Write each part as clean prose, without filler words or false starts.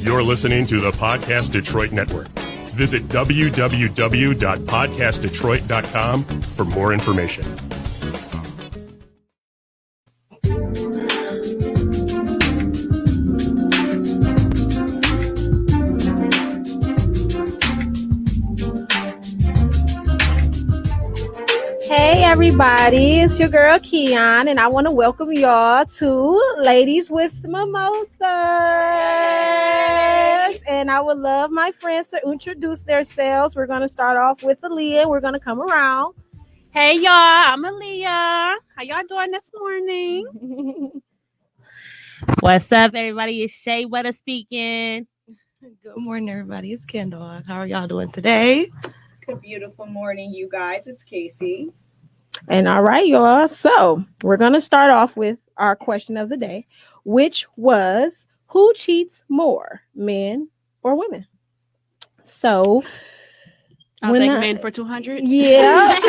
You're listening to the Podcast Detroit Network. Visit www.podcastdetroit.com for more information. Hey everybody, it's your girl Keon, and I want to welcome y'all to Ladies with Mimosas. And I would love my friends to introduce themselves. We're going to start off with Aaliyah, and we're going to come around. Hey y'all, I'm Aaliyah. How y'all doing this morning? What's up, everybody? It's Shay Weather speaking. Good morning, everybody. It's Kendall. How are y'all doing today? Good, beautiful morning, you guys. It's Casey. And all right, y'all. So we're going to start off with our question of the day, which was, who cheats more, men or women? So I'll take men for 200. Yeah.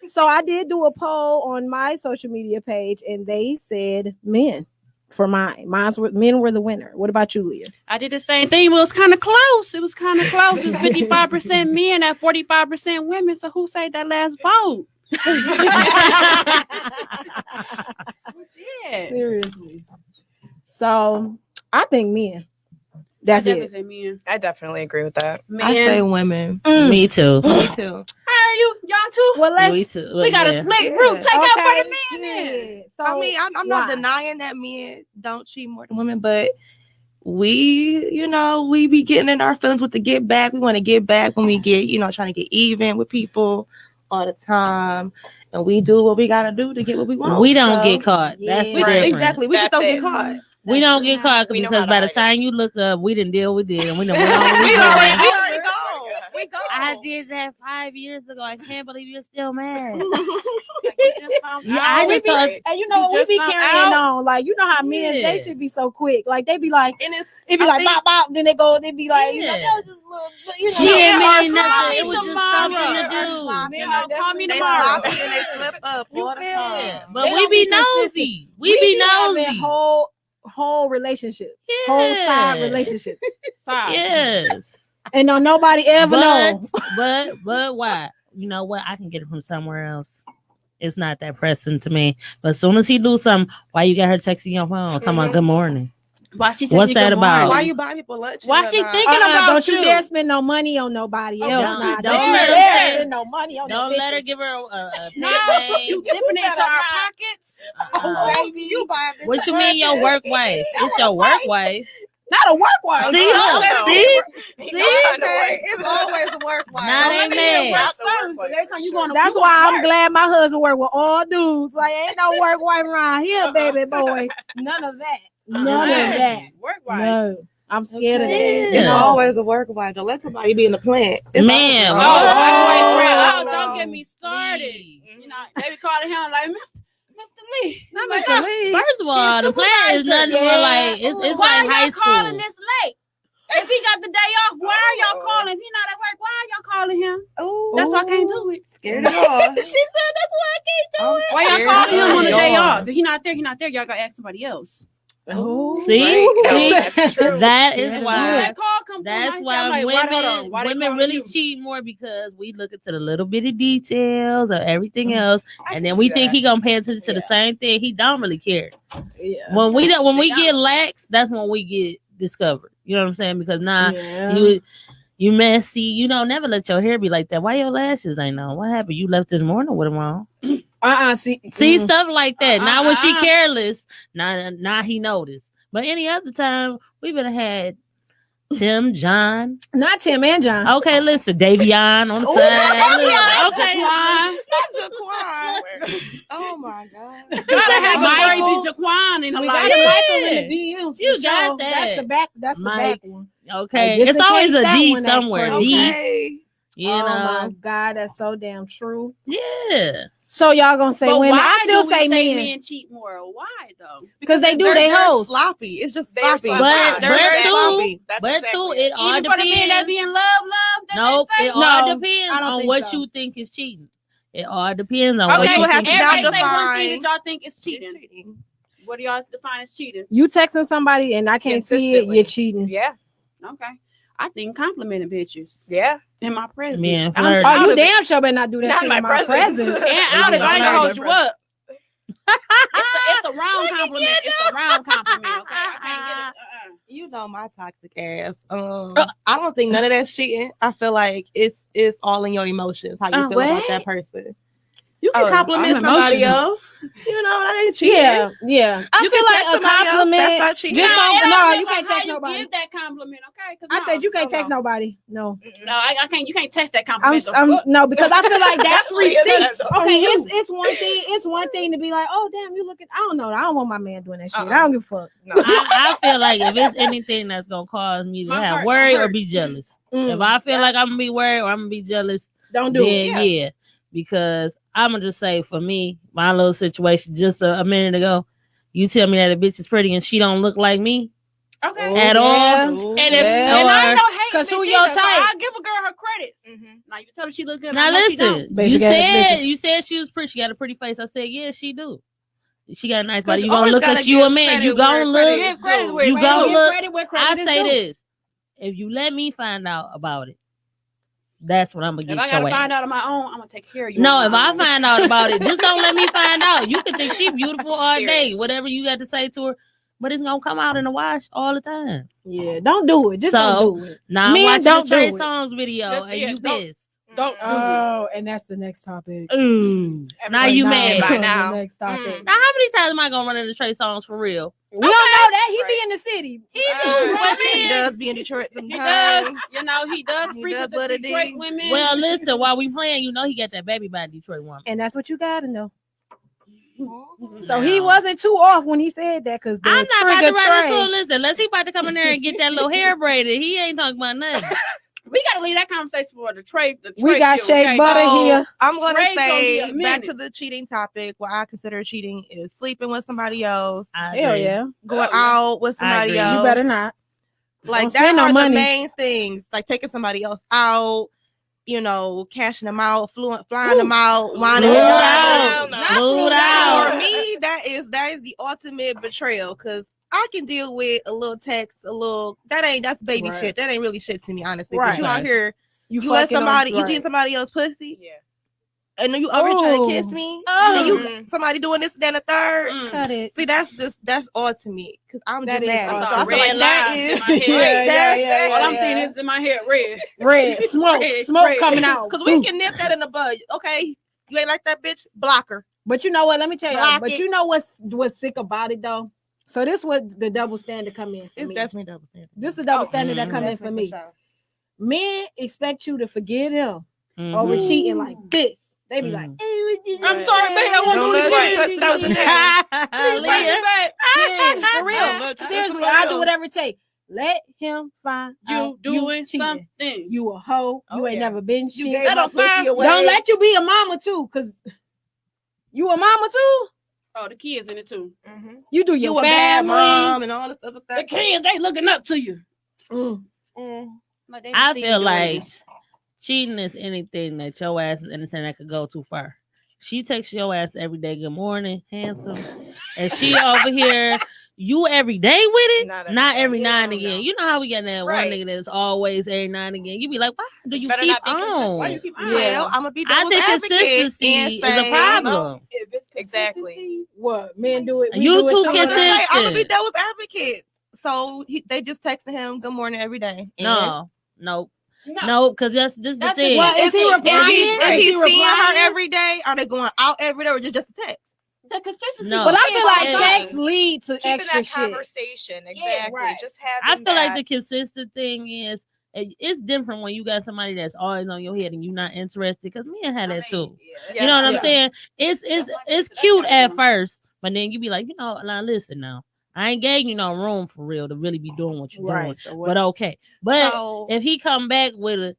So I did do a poll on my social media page, and they said men for mine. Men were the winner. What about you, Leah? I did the same thing. It was kind of close. It was 55% men and 45% women. So who saved that last vote? Yeah. Seriously. So I think men. That's it. Men. I definitely agree with that. I say women. Me too. Me too. How are you? Y'all too? Well, Me too. We got a split group. Take out for the men then. Yeah. So I mean, I'm not denying that men don't cheat more than women, but we be getting in our feelings with the get back. We want to get back when we get, trying to get even with people all the time. And we do what we got to do to get what we want. We don't get caught. That's the difference. Exactly. We just don't get caught. We don't get caught because by the time you look up, we didn't deal with it. And we done went on. We already gone. We gone. I did that 5 years ago. I can't believe you're still mad. And we be carrying on. Like, you know how men, they should be so quick. Like, they be like, And it be like, bop, bop. Then they go, they be like, Yeah. just Nothing. sloppy It was just tomorrow. something to do. Call me They tomorrow. sloppy and they slip up all the time. Yeah. But They we don't be be consistent. nosy. We be nosy. having whole relationships, whole side relationships. Yes. And no, nobody ever knows. But why? You know what? I can get it from somewhere else. It's not that pressing to me. But as soon as he do something, why you got her texting your phone? Talking about good morning. Why she What's that about? Why you buying people lunch? Why she thinking about Don't you you? dare spend no money on nobody else. don't- Nah. don't you let her dare say- spend no money on Don't no let her bitches. give her a No, pay. you dipping into our pockets. Baby. You buying people What you mean your work wife? It's your work wife. Not a work wife. See? It's always a work wife. Now they mad. Every time you going to That's why I'm glad my husband work with all dudes. Like, ain't no work wife around here, baby boy. None of that. None of that. Work right. No. I'm scared of that. Yeah. It's always a work wife. Don't let somebody be in the plant. Man. Don't get me started. You know, they be calling him like Mr. Lee. Not Like, Mr. Lee. First of all, the plan is nothing more like it's why like high y'all calling school. this late? If he got the day off, why are y'all calling? If he not at work, why are y'all calling him? Ooh. That's why I can't do it. Scared of y'all. She said that's why I can't do it. Why y'all scared calling him on the of day y'all. off? If he not there, y'all gotta ask somebody else. Oh, See, Right. That's true. that is Yeah. why. That call come through, That's I'm why like, women why they women calling really you? cheat more because we look into the little bitty details of everything else, I and can then see we think that. he gonna pay attention to the Yeah. same thing. He don't really care. yeah. When we They get don't. lax, that's when we get discovered. You know what I'm saying? Because Yeah. you messy. You don't never let your hair be like that. Why your lashes ain't on? What happened? You left this morning with them on. See stuff like that. Now when she careless, now he noticed. But any other time, we would have had Tim, John. Not Tim and John. Okay, listen, Davion on the side. Okay, Jaquan. Oh my God. Gotta have a Michael. crazy Jaquan in the We life. got a Michael in Yeah. the DMs. for You sure. got that. That's the back. That's the Mike. back one. Okay, Just it's in always case a that D one ain't somewhere. crazy. D, Okay. you Oh know. my God, that's so damn true. Yeah. So y'all gonna say But women? why I still do we say men men cheat more? Why though? because they do. They're- They they're hoes. sloppy. It's just They're sloppy. sloppy. They're very too, sloppy. That's but exactly too, it. it all Even for the men that depends. be in love, that Nope, they say? it all No, depends I don't on think what so. you think is cheating. It all depends on Okay, what you you would have think to is now everybody cheating. say one thing define- that y'all think is cheating. What do y'all define as cheating? You texting somebody and I can't see it, you're cheating. Yeah. Okay. I think complimenting bitches. Yeah. In my presence. Man, Oh, you damn sure better not do that Not shit my in my presence. And out of it, I ain't gonna hold you up. It's a round compliment. It's a round compliment. Okay, I can't get it. You know my toxic ass. I don't think none of that's cheating. I feel like it's all in your emotions. How you feel about that person. You can compliment somebody else. You know that ain't cheating. Yeah. I You feel can like text a somebody else, compliment. that's not cheating. Just don't. No, you can't how text you nobody. Give that compliment, okay? I said you can't text nobody. No. No, I can't. You can't text that compliment. No, because I feel like that's receipt. Okay, Okay, it's one thing. It's one thing to be like, oh damn, you looking. I don't know. I don't want my man doing that shit. I don't give a fuck. No. I feel like if it's anything that's gonna cause me to have worry or be jealous, if I feel like I'm gonna be worried or I'm gonna be jealous, don't do it. Yeah, because I'm gonna just say for me, my little situation just a minute ago, you tell me that a bitch is pretty and she don't look like me. Okay. At all. And I ain't no hate. Because who your type? So I give a girl her credit. Now you tell her she look good. Now listen, you you said she was pretty. She got a pretty face. I said, yeah, she do. She got a nice body. You gonna look like you a man. You gonna look. You gonna look. I say this: if you let me find out about it, that's what I'm gonna get your ass. If I gotta find out on my own, I'm gonna take care of you. No, if I find out about it, just don't let me find out. You can think she beautiful all day, whatever you got to say to her, but it's gonna come out in the wash all the time. Yeah, don't do it. Just don't do it. Now I'm watching the Trey Songz video and you pissed. Don't. And that's the next topic. Ooh, now you mad. By now. Next topic. Now how many times am I gonna run into Trey Songz for real? We don't know that he be in the city. He does be in Detroit sometimes. He does. You know, he does He freak does with the what it Detroit is. women. Well, listen, while we playing, you know he got that baby by a Detroit woman. And that's what you gotta know. Mm-hmm. So he wasn't too off when he said that because I'm not about to run into him. Listen, unless he about to come in there and get that little hair braided, he ain't talking about nothing. We gotta leave that conversation for the trade. We got shea butter here. I'm gonna Trey's gonna be say a back minute. to the cheating topic. What I consider cheating is sleeping with somebody else, Hell yeah. going out with somebody agree. else. You better not. Like Don't that spend no are the money. main things. Like taking somebody else out, you know, cashing them out, flying them out, whining Flew them out. out. Flew out. For me, that is the ultimate betrayal because I can deal with a little text, that's baby shit. That ain't really shit to me, honestly. Right. But you out here, you fucking let somebody, on- you right. getting somebody else pussy, Yeah. and then you over here trying to kiss me, and you somebody doing this, then a third. Cut it. See, that's all to me because I'm That just is mad. all So to I me. feel like that Red is lines in my head. that's All I'm seeing is in my head red. Red smoke, Red, smoke coming out. because we can nip that in the bud. Okay, you ain't like that bitch, block her. But you know what? Let me tell you. Block But it. you know what's sick about it though? So this what the double standard come in for It's me. definitely double standard. This is the double standard that come in for Definitely me. sure. Men expect you to forgive them Mhm. over cheating like this. They be like, I'm sorry, babe. I Don't won't do let it her again. touch those nails. Please take me back. Yeah, for real. Don't let- Seriously, somebody I'll do else. whatever it takes. Let him find You out doing cheating. something. You a hoe. You ain't never been You shit. gave That my don't fine. pussy away. Don't let you be a mama too, cause you a mama too. Oh, the kids in it too. You do your You a bad family. mom and all this other The stuff. kids, they looking up to you. Like, they I see feel you doing like this. cheating is anything that your ass is anything that could go too far. She texts your ass every day, good morning, handsome. And she over here, you every day with it? Not every now and again. You know how we get that one Right. nigga that's always every now and again. You be like, why do you Better keep not be on? consistent. Why you keep Well, I'm gonna be I devil's think advocate consistency and is a say- problem. If it's Exactly. consistency, What men do it? we You do it too too. I'm gonna say, I'm gonna be consistent. devil's advocate. So they just texting him good morning every day. And No, because this is the That's thing. Well, is he replying? Is he seeing replying? her every day? Are they going out every day or just a text? the consistency. No. But I feel like Yeah. text lead to Keeping extra that shit. conversation. Exactly. right. Just having I feel like that. the consistent thing is it's different when you got somebody that's always on your head and you're not interested. Because me and had that too. You know what I'm saying? It's cute at first, but then you be like, now listen now. I ain't gave you no room for real to really be doing what you're doing. So But okay. But So, if he come back with a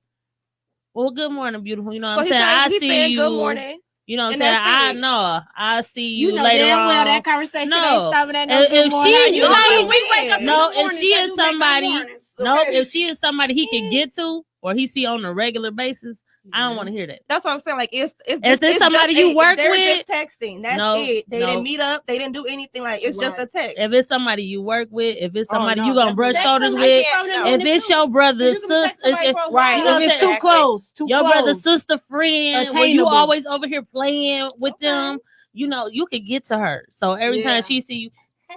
good morning, beautiful. You know what so I'm he saying? said, I he see said you. good morning. You know what I'm And saying? that's I it. know. I see you, you know later damn on. well that conversation No. ain't stopping at no If good she- morning. you know, we we wake up. No, in the if she mornings, is somebody, mornings, no, okay? if she is somebody he can get to or he see on a regular basis, I don't want to hear that. That's what I'm saying. Like, if this somebody you work they're with, just texting. That's it. They didn't meet up. They didn't do anything. Like, it's just a text. If it's somebody you work with, if it's somebody you gonna brush shoulders with, if it's your brother's sister, right? You know if it's too close, your brother's sister friend, where you always over here playing with them, you know, you could get to her. So every time she see you, hey,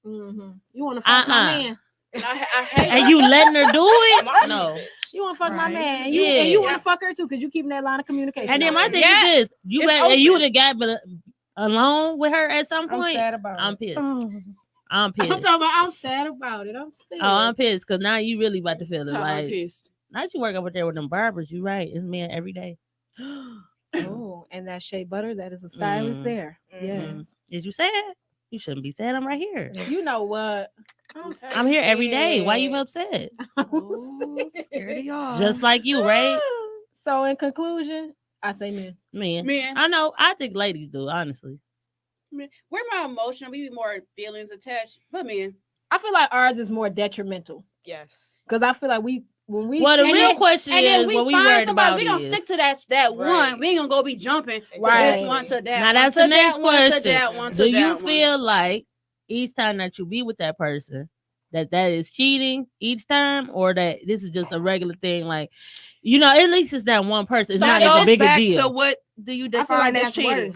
you want to fuck my man. And you letting her do it? No. You want to fuck my man, and you want to fuck her too, because you keeping that line of communication. And then my thing is this: you would have got alone with her at some point. I'm pissed. I'm pissed. I'm talking about. I'm sad about it. I'm sad. Oh, I'm pissed because now you really about to feel it. I'm Like, pissed. now you work over there with them barbers. You right? It's men every day. Oh, and that shea butter, that is a stylist there. Yes. Is you sad? You shouldn't be sad. I'm right here. You know what? I'm here every day. Why you upset? Scared of y'all. Just like you, right? So in conclusion, I say men. Men. I know. I think ladies do, honestly. We're more emotional. We be more feelings attached. But men. I feel like ours is more detrimental. Yes. Because I feel like the real question is what we worried about. We gonna stick to that one. We ain't gonna go be jumping right. This one to that. Now that's the next question. Do you feel feel like each time that you be with that person that is cheating each time, or that this is just a regular thing? Like, you know, at least it's that one person. It's not as big a deal. So what do you define as cheating?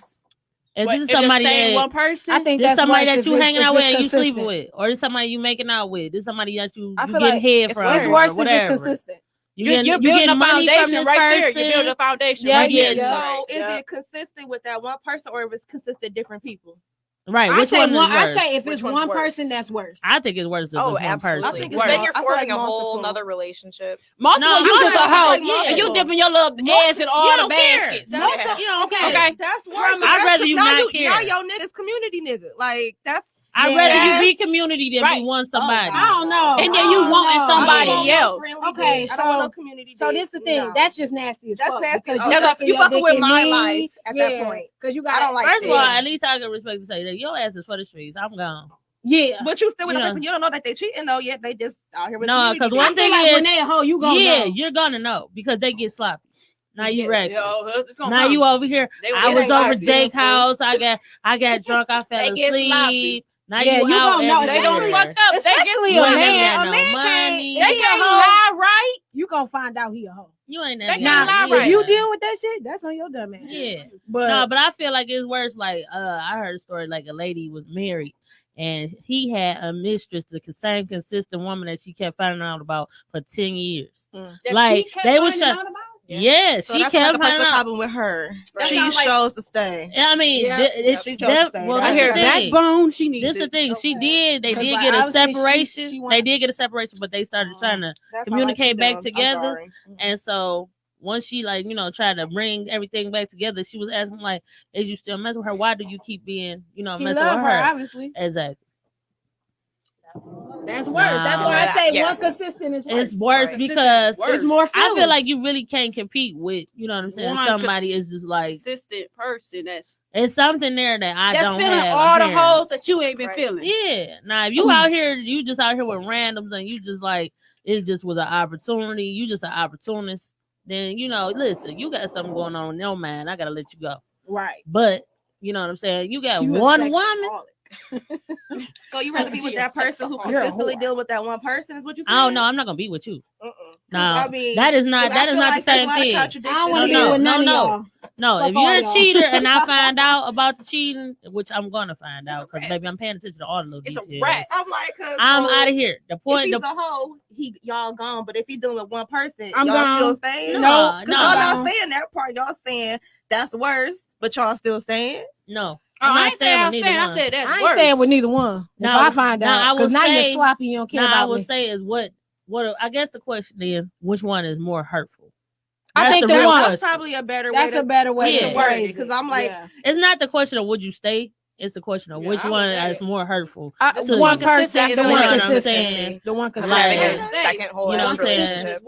If this is somebody that one person, I think this that's somebody that you hanging out with and you consistent. sleeping with, or this somebody you making out with, this somebody that you I feel getting like head from. It's worse than just consistent. You're you building getting a money from foundation this right person. there. You're building a foundation. Yeah, right there. yeah. So is it consistent with that one person, or if it's consistent different people? Right. I Which say one is worse? I say if Which it's one's one worse? person, that's worse. I think it's worse than one absolutely. person. I think Then you're I feel forming like a whole multiple. nother relationship. Multiple, No, you I just a feel hoe. like And multiple. you dipping your little ass in all the don't care. baskets. No. Multiple. You don't care. Okay. That's worse. I'd rather you not care. Now your nigga's community nigga. Like, that's I'd Yeah. rather you be community than Right. be one somebody. I don't know. And then you wanting no. somebody I don't want else. no friendly Okay, dick. I don't want so- no community So dick. this the thing. No. That's just nasty as That's fuck. nasty. Because Oh, you so fucking you your fucking dick with in my me. life at that point. Because you got. I don't like First of all, that. at least I can respect to say that your ass is for the streets. I'm gone. Yeah. But you still with You the know. person. You don't know that they cheating though yet. They just out here with No, community because dick. one I feel thing like is, when they a hoe, you gonna know. you're gonna know because they get sloppy. Now you reckless. It's gonna Now come. you over here. I it was ain't over like Jake's this. house. I got drunk. I fell They get asleep. sloppy. Now Yeah, you you out gonna know. everywhere. They gonna fuck up. Especially You a ain't man. never got A no man money. can't. They He can't a hoe. lie right. You gonna find out he a hoe. You ain't They never can't got lie no right. If you money. deal with that shit, that's on your dumb ass. Yeah. But No, but I feel like it's worse. Like, I heard a story like a lady was married and he had a mistress, the same consistent woman that she kept finding out about for 10 years. Like, they was shut. Yeah, So she that's kept not the finding out. problem with her. Right. She Sounds like- chose to stay. I mean, Yeah. She chose to stay. well, That's I hear the thing. backbone. She needs This is the it. thing. She did. They 'Cause, did like, get a obviously separation. she They wanted- did get a separation, but they started trying to That's communicate all back like together. I'm sorry. And so once she tried to bring everything back together, she was asking like, "Is you still messing with her? Why do you keep being, he messing love with her, her?" obviously. Exactly. That's worse. That's why I say Yeah. one consistent is worse. It's worse Right. because Worse. It's more I feel feelings. like you really can't compete with, you know what I'm saying? One Somebody is just like, consistent person that's it's something there that I don't feeling have. all the apparently. holes that you ain't been Right. feeling. Yeah. Now, if you out here, you just out here with randoms and you just like, it just was an opportunity. You just an opportunist. Then, listen, you got something going on in your mind. I got to let you go. Right. But, you know what I'm saying? You got You a one sex woman. So you rather be with You're a that person who You're a consistently whore. deal with that one person? Is what you saying? I don't know. I'm not going to be with you. No, I mean, that is not 'cause I feel the like same there's a lot of thing. I contradictions don't want to No, be here. with none of no. y'all. No, Fuck if all you're a y'all. cheater and I find out about the cheating, which I'm going to find out because, wrap. baby, I'm paying attention to all the little It's a details. wrap. I'm like, I'm out of here. The If point, he's a hoe, y'all gone. But if he's dealing with one person, I'm y'all gone. still saying? No, Because no. y'all no. not saying that part. Y'all saying that's worse, but y'all still saying? no. Oh, I'm I not ain't saying I'm with saying. neither I one. said that's I ain't worse. staying with neither one. If Now- I find now I out, because will now you're say- sloppy. You don't care Now, I about would me. say is what I guess the question is, which one is more hurtful? I That's think the the real one- That's question. probably a better way That's to a better way Yeah. to phrase it. because I'm like, Yeah. It's not the question of would you stay. It's the question of which one is more hurtful. The one person, the one I'm consistency, saying? the one Like, consistency. Second whole You know what I'm saying? relationship.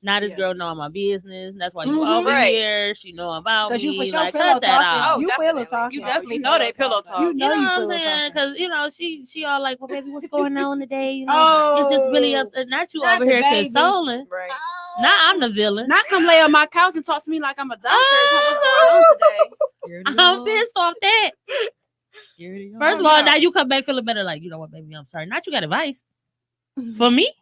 Now this girl know my business. That's why you over Right. here. She know about me. Because you for sure like, pillow cut that talking. out. Oh, You definitely. pillow talking. You definitely know they pillow talk. You You know know you what I'm pillow saying? talking. Because she all like, well, baby, what's going on today? You know, Oh, you just really upset. Not you not over the here baby. consoling. Right. Now I'm the villain. Not come lay on my couch and talk to me like I'm a doctor. Oh. What's going on today? I'm pissed off that. First of all, now you come back feeling better. Like, you know what, baby, I'm sorry. Not you got advice for me,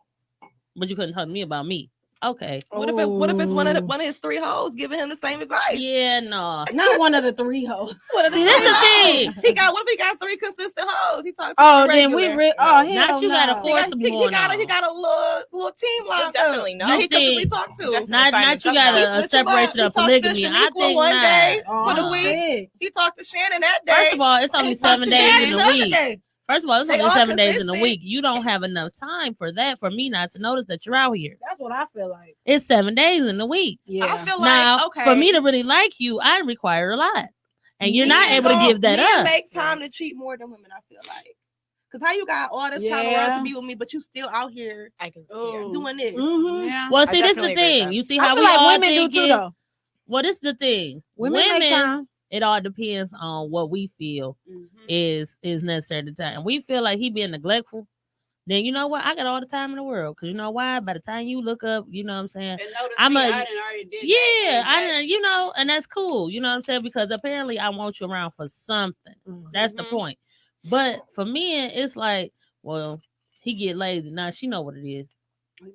but you couldn't talk to me about me. Okay. What if it's one of his 3 hoes giving him the same advice? Yeah, no. not one of the 3 hoes. See, that's the thing. What if he got 3 consistent hoes? He talks. Oh, then we hell Now you no. gotta force them He going got on. a little team lined up. Definitely know. That he You consistently think- talk to. Definitely. Not you got a separation of polygamy. I think one not. day Oh, for the week. sick. He talked to Shannon that day. First of all, it's only He talked 7 to days Shannon in the a other week. day. First of all, it's They only all 7 days in a consistent. week. You don't have enough time for that for me not to notice that you're out here. That's what I feel like. It's 7 days in a week. Yeah. I feel Now, like okay. for me to really like you, I require a lot. And you're not able to give that men up. make time to cheat more than women, I feel like. Because how you got all this time Yeah. around to be with me, but you still out here I can. doing this. Mm-hmm. Yeah. Well, I see, this is the definitely agree with thing. that. You see I how feel we like all women do think too, it- though. Well, this is the thing. Women make time. It all depends on what we feel is necessary to time. And we feel like he being neglectful, then you know what? I got all the time in the world. Because you know why? By the time you look up, you know what I'm saying? I'm I didn't already did Yeah, that. I didn't, you know, and that's cool. You know what I'm saying? Because apparently I want you around for something. That's the point. But for men, it's like, well, he get lazy. Now she know what it is.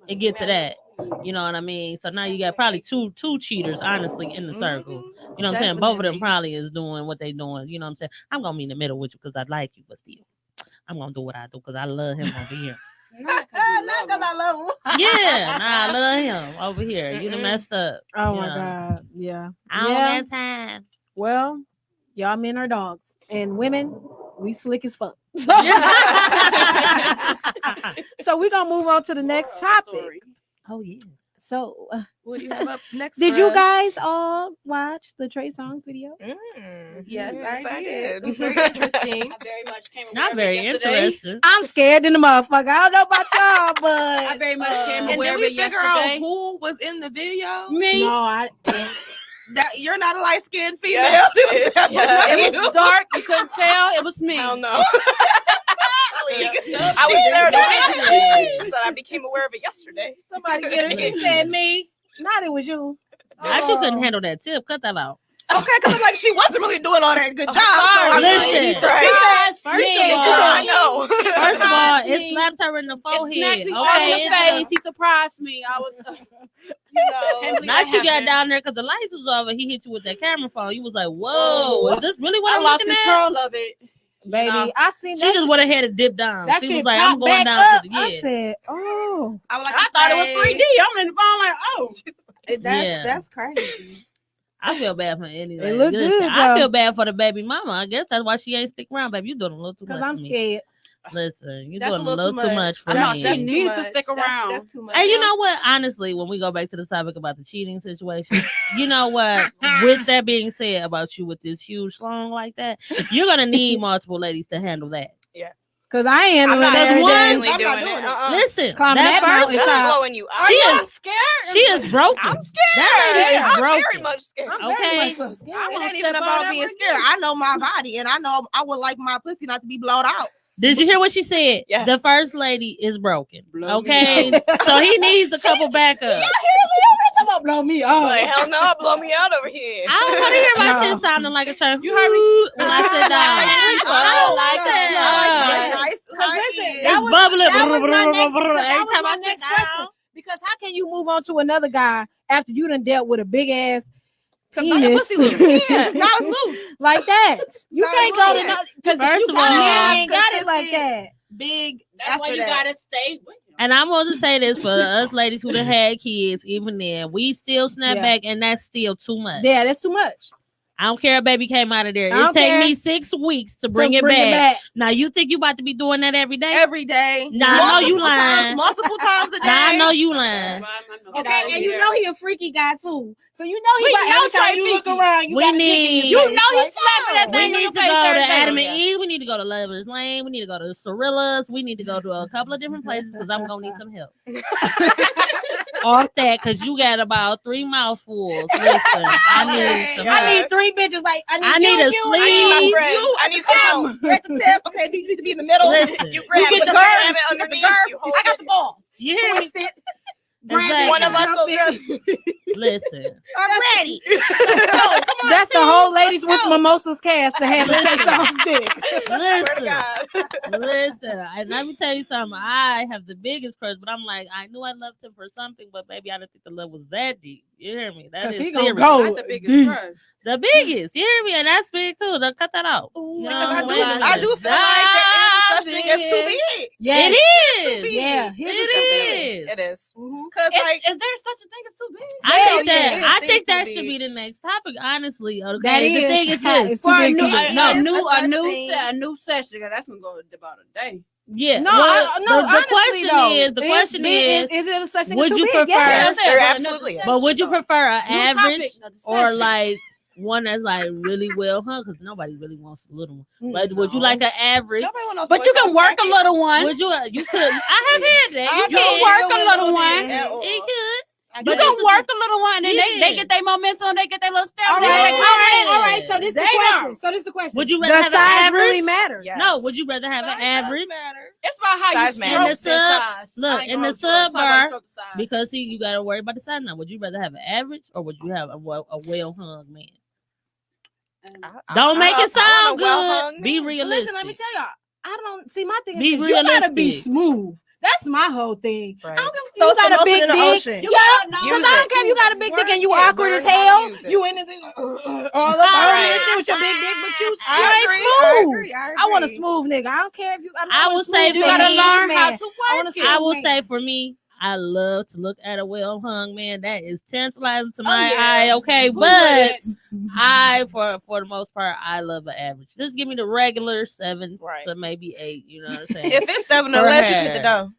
It get to that. You know what I mean? So now you got probably two cheaters, honestly, in the circle. You know what I'm saying? Both of them Definitely. probably is doing what they doing. You know what I'm saying? I'm gonna be in the middle with you because I like you, but still, I'm gonna do what I do because I love him over here. Not because I love him. Yeah, I love him over here. You done messed up. Oh you my know. God. Yeah. I don't Yeah. have time. Well, y'all men are dogs. And women, we slick as fuck. So we're gonna move on to the next topic. Oh yeah. So What do you have up next? did for you us? guys all watch the Trey Songz video? Yes, I did. did. It was very interesting. I very much came aware Not of it very yesterday. interesting. I'm scared in the motherfucker. I don't know about y'all, but I very much came And aware did of we it figure yesterday. out who was in the video? Me. no, I That you're not a light skinned female. Yes, It was bitch, definitely yes. not It you. was dark. You couldn't tell. It was me. Hell no. I I was there to witness. She said I became aware of it yesterday. somebody get her. She said me. Not it was you. Not you couldn't handle that tip. Cut that out. Okay, because I'm like, she wasn't really doing all that good job. sorry. So I'm Listen. like, She Right. said first Me. of all, I know. First of all, it me. slapped her in the It forehead. smacked me Okay, in the face. He surprised me. I was, can't believe Not that you got happened. down there because the lights was over. He hit you with that camera phone. You was like, "Whoa, is this really what I I'm lost looking at?" control of it. Baby, know, I seen She that. just went ahead and dipped down. that She shit was like, popped "I'm going back down up. to the I yeah." said, "Oh, I would like I to thought say, it was 3D. I'm in the phone like, oh. Yeah. That's crazy. I feel bad for any. It look listen, good, I though. feel bad for the baby mama. I guess that's why she ain't stick around, baby. You doing a little too because much. I'm for me. scared." Listen, you That's doing a little too much for I know, me. she needed to stick around. That's too much. And you know what? Honestly, when we go back to the topic about the cheating situation, you know what? With that being said about you with this huge slong like that, you're gonna need multiple ladies to handle that. Because I am. I'm not every day. definitely I'm not doing doing it. it. Listen, Climbing that that mountain person, top. That's blowing you out. She I'm is- scared. she is broken. I'm That lady is I'm broken. very much scared. I'm very Okay. much so scared. I It won't ain't even step about out being ever scared. I know my body, and I know I would like my pussy not to be blown out. Did you hear what she said? Yes. The first lady is broken. Blow me Okay, so he needs a couple backups. Don't blow me Like, off. hell no, blow me out over here. I don't want to hear my No. shit sounding like a church. You heard me? When I sit down. I like that. I like my nice high that It's was- bubbling. that was my next- Every that was time my I next sit question. down. Because how can you move on to another guy after you done dealt with a big ass Because my penis pussy loose. Yeah, now it's loose. like that? You Not can't go to loose. no because First you of got all- it, ain't got it like that. Big. That's after why you that. gotta stay with him. And I'm going to say this for us ladies who done had kids, even then, we still snap Yeah. back, and that's still too much. Yeah, that's too much. I don't care if baby came out of there. I It don't take care. me 6 weeks to bring, To it, back. Now, you think you about to be doing that every day? every day. Nah, I know you Multiple lying. times, multiple times a day. Now, I know you lying. Okay, and you know he a freaky guy too. So you know he We about know every time Trey you look freaky. around, you We got a dick in need- your You face. know he Like, slapping that no. We thing on need your to face go to every day. Adam and Eve. We need to go to Lover's Lane. We need to go to Cirillas. We need to go to a couple of different places because I'm gonna need some help. Off that, because you got about 3 mouthfuls. Listen, I need 3 bitches. Like I need a sleeve. I need some help. At the tip. Okay, you need to be in the middle. Listen, You grab the girl underneath. I got the ball. You hear me? Exactly. One of us will just listen. I'm ready. That's the whole Ladies with Mimosas cast to have a taste off dick. Listen. And let me tell you something. I have the biggest crush, but I'm like, I knew I loved him for something, but maybe I didn't think the love was that deep. You hear me? That is he serious. gonna go. That's the biggest crush. The biggest. You hear me? And that's big too. Don't cut that out. Ooh, You Because know, I do feel like there is such thing as too big. Yeah, It is. Yeah, It is. Because like Is there such a thing as too big? I think that too should big. be the next topic, honestly. Okay. That The thing is this. it's too For a big. new, Too big. a new session. That's gonna go about a day. Yeah. No, well, no. the Honestly, question though, is, the question is, is it a such thing would as you too prefer- big? Yes. Yes, there absolutely is. but would you prefer an average or like? like one that's like really well hung? Because nobody really wants a little one. But would you No. like an average? nobody want no But you soy can sauce work a packet. little one. Would you? You could. I have had that. I You can don't work deal a with little big one. at all. It could. I You can't. can work a little one, and then Yeah. they get their momentum, they get their little step. All then right, they all come right. in. So this is the They question. know. So this is the question. Would you rather Does have an size average? really matter? Yes. No. Would you rather have an Size does average? matter. It's about how Size you matters. stroke the size. Look, I ain't in gonna the talk sub about bar, stroke the size. Because see, you gotta worry about the size now. Would you rather have an average or would you have a well hung man? Don't make it sound good. Be realistic. Listen, let me tell y'all. I don't see my thing. Be Is you gotta be realistic. smooth. That's my whole thing. Right. I don't give a So you it's got the a big motion in the dick. ocean. Yeah, gotta because know. I don't care if you got a big dick and you Work awkward it. as Learn how hell. to use it. You in this all up Right. that shit with your big dick, but you I ain't agree. smooth. I I want a agree. smooth nigga. I don't care if you. I would say You for gotta me, learn how man. to I work wanna it. I will man. say for me, I love to look at a well hung man. That is tantalizing to my yeah. eye. Okay, Who but wouldn't? I, for the most part, I love an average. Just give me the regular 7 Right. to maybe 8. You know what I'm saying? If it's 7 or For less, you her. get the dough.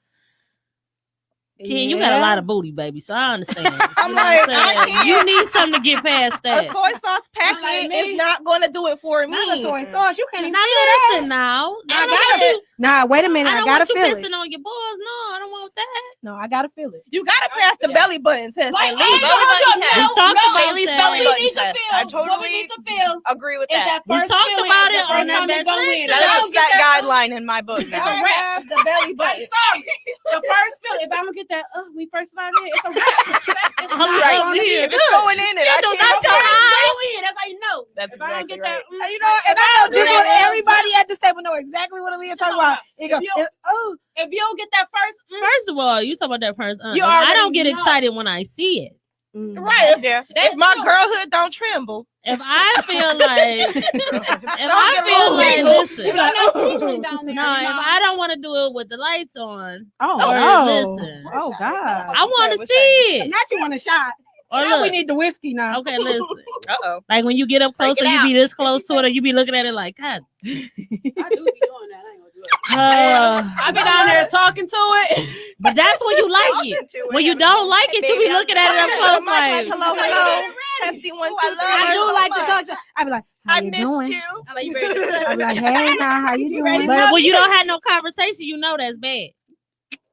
Ken, you got a lot of booty, baby, so I understand. I'm You know like, what I'm saying? I can't. You need something to get past A that. soy sauce packet like me. is not going to do it for me. Not a soy sauce. You can't even Now feel that. listen, now I don't got want it. you- Nah, wait a minute. I I don't gotta want you feel pissing it. on your boys. No, I don't want that. No, I gotta feel it. You got to pass the belly button test Like, at least. belly button We talked about Shaylee's that. belly What we button need to test. feel, I what we totally need to feel agree with is that. that We first talked feeling, about the it on first that time you best go friend in. show. That If I is a don't get set that- guideline in my book You now. gotta have the belly button. Sorry. The first feeling, if I don't get that, we first started in, it's a wrap. It's I'm not right gonna be here. If it's going in it, I Candle, can't not your help it. eyes. go in. That's how you know. That's If I don't exactly get that, right. And you know, and I know just what Yeah. everybody at the table know exactly what Aaliyah talking about. It go, If you- oh, if you don't get that first, First of all, you talk about that first. You I already don't get know. excited when I see it. right. Yeah. If my girlhood don't tremble, If I feel like, Don't get a little tingle. listen, You be like, that oh. tingling down there. no, you if know? I don't want to do it with the lights on, Oh, or no. listen, Oh, God. I want to see it. Not you want a shot. Or Now we look, need the whiskey now. okay, listen. Uh-oh. Like when you get up Break closer, it you out. be this close to it, or you be looking at it like, God. I do be doing that. I ain't gonna do it. I be down there talking to it. But that's when you like it. When you don't like it, you be looking at it up close like, hello, hello. Testing 1, 2, 3. I do so like to much. talk to. I be like, how I you missed doing? you. I'm like, you ready to I be like, hey, now, how you ready? doing? but when you don't have no conversation, you know that's bad.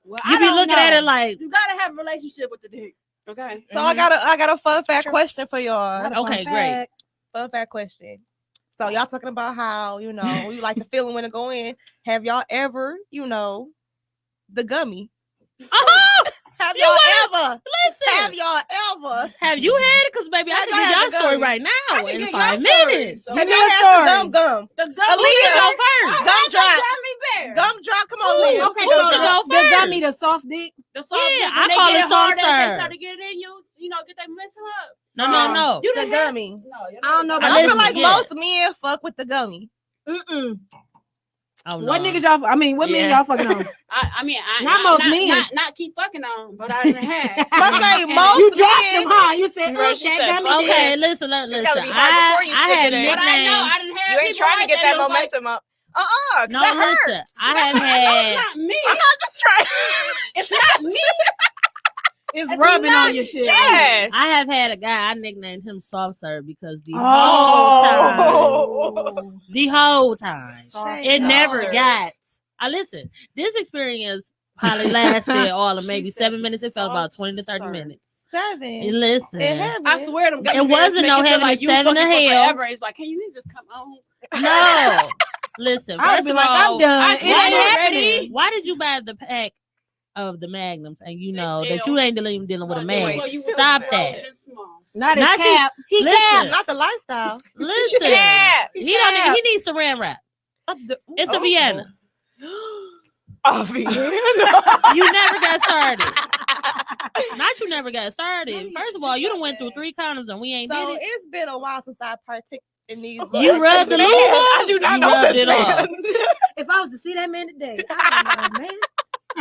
Well, You I be don't looking know. at it like, You gotta have a relationship with the dick. Okay. So I got a fun fact question for y'all. okay, great. Fun fact question. So y'all talking about how, you know, you like the feeling when it go in. Have y'all ever, you know, the gummy? Oh, Have You y'all wanna- ever? listen. Have y'all ever? Have you had it? Because baby, I I can don't get have y'all the story gummy. right now can in get 5 y'all story. minutes. So- Have me y'all a had story. the gum? The gummy Aaliyah, Go bear. first. Gum drop. Gummy bear. Gum drop. Come on, Ooh, Leah. Okay, Who so should the, go the first? gummy, the soft dick. The soft Yeah, dick, I when they call get it it hard, soft they serve. try to get it in you know, get that momentum up. No. You The didn't have- gummy. No, you I don't know, I but I feel listen, like yeah. most men fuck with the gummy. Mm-mm. Oh, no. What niggas y'all? I mean, what men Yeah. y'all fucking on? I mean, Not most men. Not keep fucking on, but I didn't have. But say most You dropped them, men. huh? You said, Right, she that said, gummy fuck dick. Okay, listen. It's gotta be hard before you I stick have it in. But I know nicknames. I didn't have. You ain't people trying to like get that was like, momentum up. No, That listen. hurts. I have No, had. it's not me. I'm not just trying. It's not me. It's rubbing on your shit. Yes. I have had a guy, I nicknamed him Soft Serve because the whole time, it never Serve. got. Listen, this experience probably lasted all of maybe 7 minutes. It felt about 20 to 30 minutes. 7. And listen, I swear them it wasn't no heaven like and 7 to hell. forever. It's like, can you just come on? No. Listen, I'd first be of like, all, I'm done. It ain't ready. happening. why did you buy the pack of the Magnums and you know XL. that you ain't even dealing with a man? Well, you Stop was that. large and small. Not his Not you- cap. He Listen. caps. Not the lifestyle. Listen, Yeah. he needs saran wrap. It's a Vienna. Oh, Vienna. You never got started. Not you never got started. First of all, you done went through 3 condoms and we ain't So did it. it's been a while since I partook in these. You rubbed the lube on? I do not You know rubbed this it man. off. If I was to see that man today, I would know, man.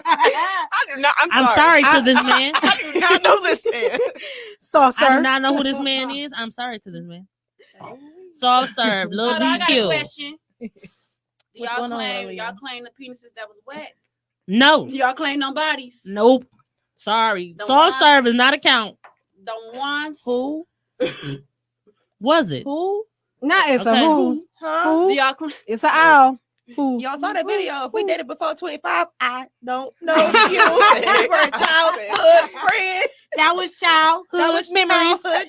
I do not. I'm sorry to this man. I do not know this man. Soft I do serve. not know who this man is. I'm sorry to this man. Soft serve, little Hold on, I got a DQ. question. Do What's y'all going on, claim Lillian? y'all claim the penises that was wet? No, Do y'all claim no bodies? nope. Sorry, The soft one- serve is not a count. The ones Who? Was it? Who? Not it's Okay. a who. Huh? Who? do y'all claim? It's a owl. Who? Y'all saw that video. If we dated before 25, I don't know I'm you. sick. We were a I'm childhood friend. That was childhood That was childhood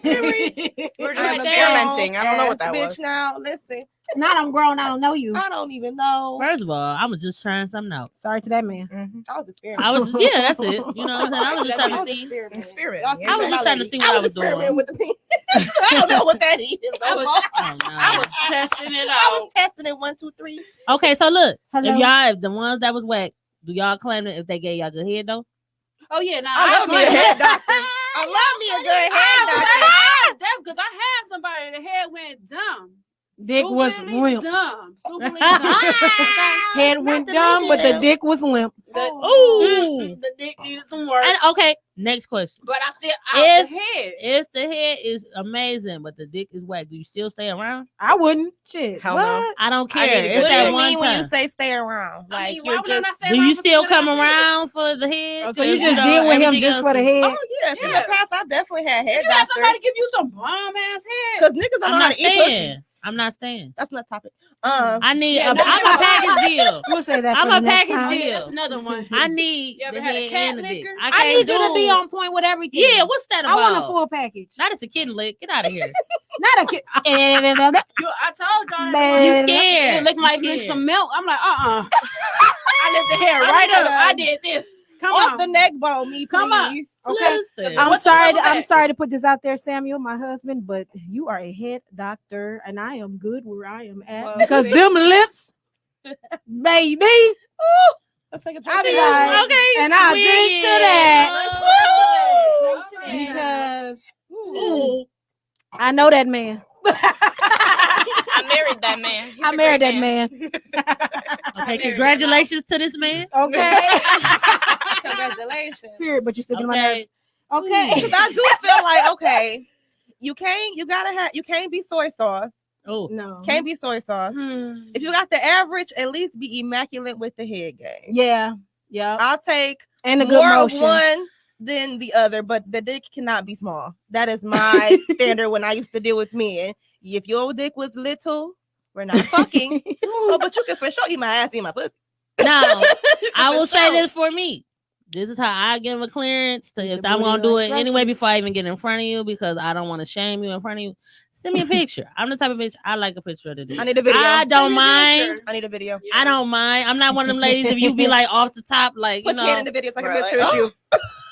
memories. We're I'm just a experimenting. I don't know what Ass that bitch was. now. Listen, Not I'm grown. I don't know you. I don't even know. First of all, I was just trying something out. Sorry to that man. I was experimenting. I was, yeah, that's it. You know what I'm saying? I was just trying to see. experimenting. Spirit. Y'all Yeah. see I was my just trying to lady. see what I was experimenting doing. with the penis. I don't know what that is. I was- Oh, I no. was testing it I was out. testing it 1, 2, 3. Okay, so look, Hello. if the ones that was whack, do y'all claim that if they gave y'all good head though? Oh yeah, nah, I love me a claim head that. doctor. I love me a good head doctor. Because I had somebody that head went dumb. Dick was Stupidly limp. dumb. Stupidly dumb. Okay? Head went the dumb, but the medium. dick was limp. Ooh. The dick needed some work. And okay, next question. But I still out the head. If the head is amazing, but the dick is whack, do you still stay around? I wouldn't. Shit. Hell what? no. I don't I care. need a It's good What do that you one mean when time. you say stay around? I Like mean, why you're would I just. not stay Do around you for still some come good ass around for the head? Oh, so you just know, deal with him everything just else for the is- head? Oh yes, in Yeah. the past I've definitely had shit? head You had doctors somebody give you some bomb ass head. because niggas don't I'm know how not to eat pussy. staying. I'm not staying. That's not topic. I need. Yeah, I'm no, a package deal. We'll say that I'm for a the next package time. deal. That's another one. I need You ever the had a head cat and the dick. licker? I can't need you to be do- on point with everything. Yeah, what's that I about? want a full package. Not as a kitten lick. Get out of here. Not a kid. I told y'all Man. You that. scared. You lick my You drink scared. some milk. I'm like, I lift the hair I right need up. to- I did this. Come off on. the neck bone, me Come on. please. Okay. Listen. I'm What's the sorry. problem I'm with that? sorry to put this out there, Samuel, my husband, but you are a head doctor, and I am good where I am at Well, because see. them lips, baby. Let's take a I'll be drink. like, Okay, and I'll sweet. drink to that Okay. because Ooh. I know that man. I married that man. He's I a married great that man. Okay, congratulations to this man. Okay. Congratulations. Period. But you're sticking my Okay. nerves. Okay. Because I do feel like okay, you can't be soy sauce. Oh, No. Can't be soy sauce. Hmm. If you got the average, at least be immaculate with the head game. Yeah. Yeah. I'll take And a good more motion. of one than the other, but the dick cannot be small. That is my standard when I used to deal with men. If your dick was little, we're not fucking. Oh, but you can for sure eat my ass, eat my pussy. now I will For say sure. this for me. This is how I give a clearance to if The I'm gonna booty do like it anyway groceries. before I even get in front of you because I don't want to shame you in front of you. Send me a picture. I'm the type of bitch I like a picture of the dick. I need a video. I don't mind. I need a video. I don't mind. I'm not one of them ladies if you be like off the top, like you Put your hand know. in the video so I can Right, picture like, you.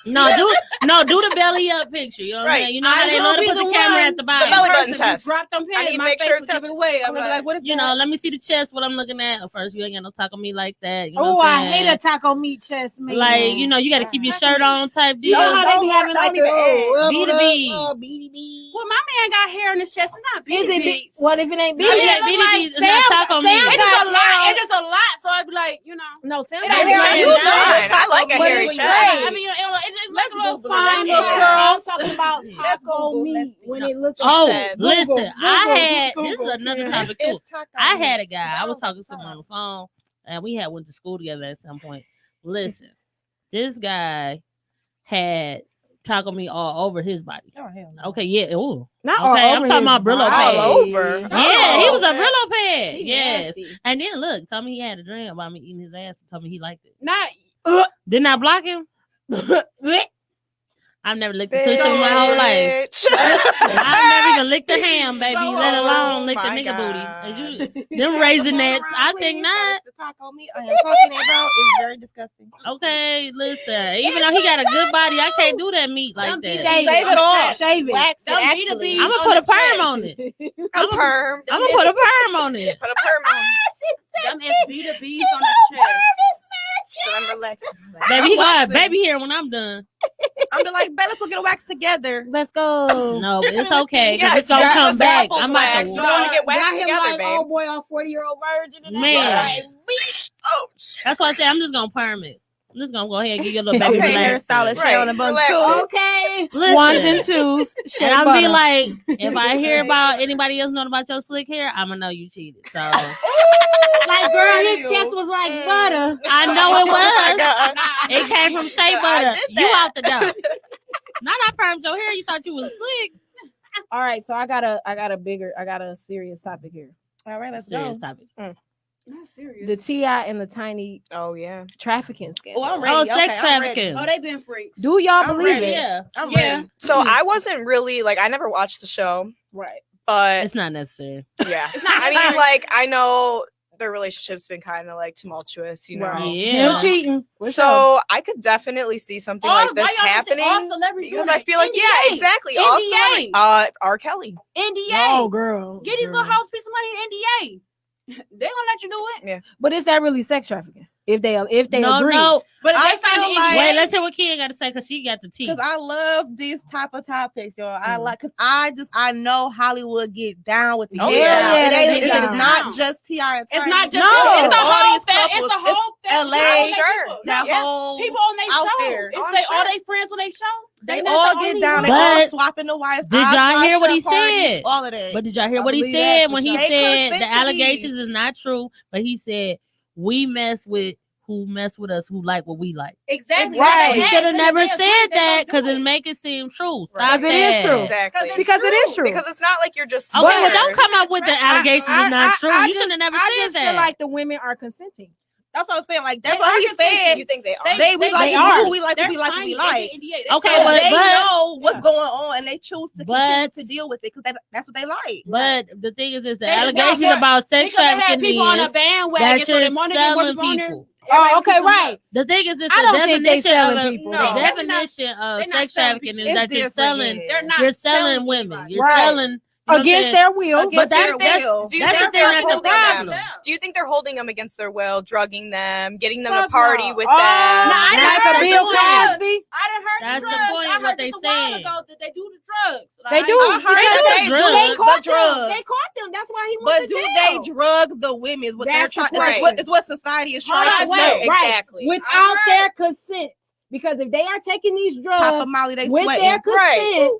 No, do the belly up picture. You know what I'm Right. saying? You know how I they will love to be put the the camera one- at the bottom. The belly button Person, test. you drop them I need pants. to My make face sure it was giving touches. away. I'm I'm gonna be like, what is You that? know, let me see the chest. What I'm looking at. First, you ain't got no talk on me like that. You know Oh, what I I'm hate saying? a taco meat chest, man. Like, you know, you got to keep your shirt on type You deal. know how they be Don't having like even the Be the bee. BDB. well, my man got hair in his chest. It's not Is BB. it big? What if it ain't No, BDB? it look like BDB is not taco meat. It's got just a lot. long- It's just a lot. So I'd be like, you know. No, Sam It got ain't hair very in his nice. chest. I like a But hairy it's chest. great. I mean, it's just like Let's a little Google it. fine Let's little Google it. curl. I'm talking about Let's taco Google. meat Let's see. when it looks. Oh, said- listen, I had this is Google, another Kim. topic too. It's taco I meat. had a guy. I was That talking to him on the phone, and we had went to school together at some point. Listen, this guy had taco meat all over his body. Oh, hell no. Okay, yeah. Ooh. Not Okay, all I'm over talking his about Brillo body. pad. All over. Yeah, he was a okay. Brillo pad. He Yes. nasty. And then look, told me he had a dream about me eating his ass and told me he liked it. Not. Didn't I block him? I've never licked a tushy in my whole life. Bitch. I've never even licked a ham, baby, So- let alone Oh lick the my nigga God. booty. Them raisinets, I think not. The taco meat I am talking about is very disgusting. Okay, listen. Even though he got a good body, I can't do that meat like that. Shave Shave it off. Shave it. Wax it, Don't be the actually. bees I'm gonna on put a the perm chest. on it. A perm. I'm gonna put a perm on it. Put a perm on. Them SB the bees on the chest. So I'm relaxed. Baby, he gonna have waxing. baby hair when I'm done. I'm be like, bet let's go get a wax together. Let's go. No, but it's okay because Yeah, it's gonna it's come back. apples I'm about wax. to. You want to get waxed Got him together, like, babe. oh boy, on 40-year-old virgin. And Man. everything. Oh, shit. That's why I say I'm just gonna perm it. I'm just gonna go ahead and give you a little baby Okay, relax. hairstylist Right, Shay on the bun relax too. it. Okay. Listen. Ones and twos. Shea And I'll be butter. like, if I hear about anybody else knowing about your slick hair, I'm gonna know you cheated. So like, girl, his chest was like butter. I know it Oh my was. God. It came from shea I butter. did You that. out the door. Not I permed your hair. You thought you was slick. All right, so I got a serious topic here. All right, let's Serious go. topic. Not serious. The T.I. and the Tiny Oh, yeah. trafficking scandal. Oh, I'm ready. Oh, Okay, sex I'm trafficking. Oh, they been freaks. Do y'all I'm believe ready. it? Yeah, I'm Yeah. ready. So I wasn't really, like, I never watched the show, Right. but it's not necessary. yeah. It's not I mean, necessary. like, I know their relationship's been kind of, like, tumultuous, you know? Right. Yeah. Him cheating. for sure. So I could definitely see something All- like this why y'all don't say happening. all celebrities Because doing I feel like, it? yeah, NDA. exactly. NDA. Also, R. Kelly. NDA. Oh, girl. Get these girl. little hoes piece of money in NDA. They gonna let you do it. But is that really sex trafficking? If they No, agree. no. But if I they sign feel the like- NDA, Wait, let's hear what Ken got to say because she got the tea. Because I love this type of topics, y'all. I Mm. like, because I know Hollywood get down with the Oh, hair. yeah. they It get is down. not just T.I. and it's Tiny. not just No. it's a All whole these family. It's couples. a whole family. LA. All they Sure. people. That Yeah. whole People on their out show. there. It's Oh, I'm they all sure. they friends on their show. They not all the get only down. one. They all But swapping the wives. did y'all hear what he Party, said? all of that. But did y'all hear I what he believe said that for when he sure. They said consent the to allegations these. is not true? But he said we mess with who mess with us, who like what we like. Exactly. Right. He They should have asked, never they said agreed, they that gonna because do it make it seem true. Stop Right. Because it is that. true. Exactly. Because Because it is true. Because it's not like you're just. Okay, well, swears. don't come up with the allegations is not true. You just- should have never I said just that. feel like the women are consenting. That's what I'm saying. Like that's They what are he consenting. said. You think they are? They we like they are. who we like, They're what we like, what signing we like. NDA. They Okay, signing So but- they NDA. know what's going on and they choose to continue But- to deal with it because that's what they like. But the thing is, the They- allegations well, about sex Because they had trafficking people on a is bandwagon, that so they you're wanted to get more selling people on there. people. Oh, Everybody okay, keep right. The thing is, it's I the don't think they definition selling of people. No. the They're definition of they're not sex selling trafficking people. is that you're different, selling. yeah. They're not You're selling women. women. You're Right. selling you know what I'm Against saying? their will. Against But their that's will. Do you That's think the thing, they're that's the holding problem. them? Do you think they're holding them against their will, drugging them, getting them Fuck to party no. with Oh, them? I done like heard a Bill the point. Cosby. I done heard That's the the drugs. point, I heard what they this a while saying. ago that they do the drugs. They Like, do. I heard They that they do drugs. They do caught the them. drugs. They caught them. That's why he went But to do jail. they drug the women? Is what they're That's the trying. question. It's what society is Hold trying on, to wait. say. Right. Exactly. Without I their consent. Because if they are taking these drugs Papa Molly, they with sweating. their consent Right.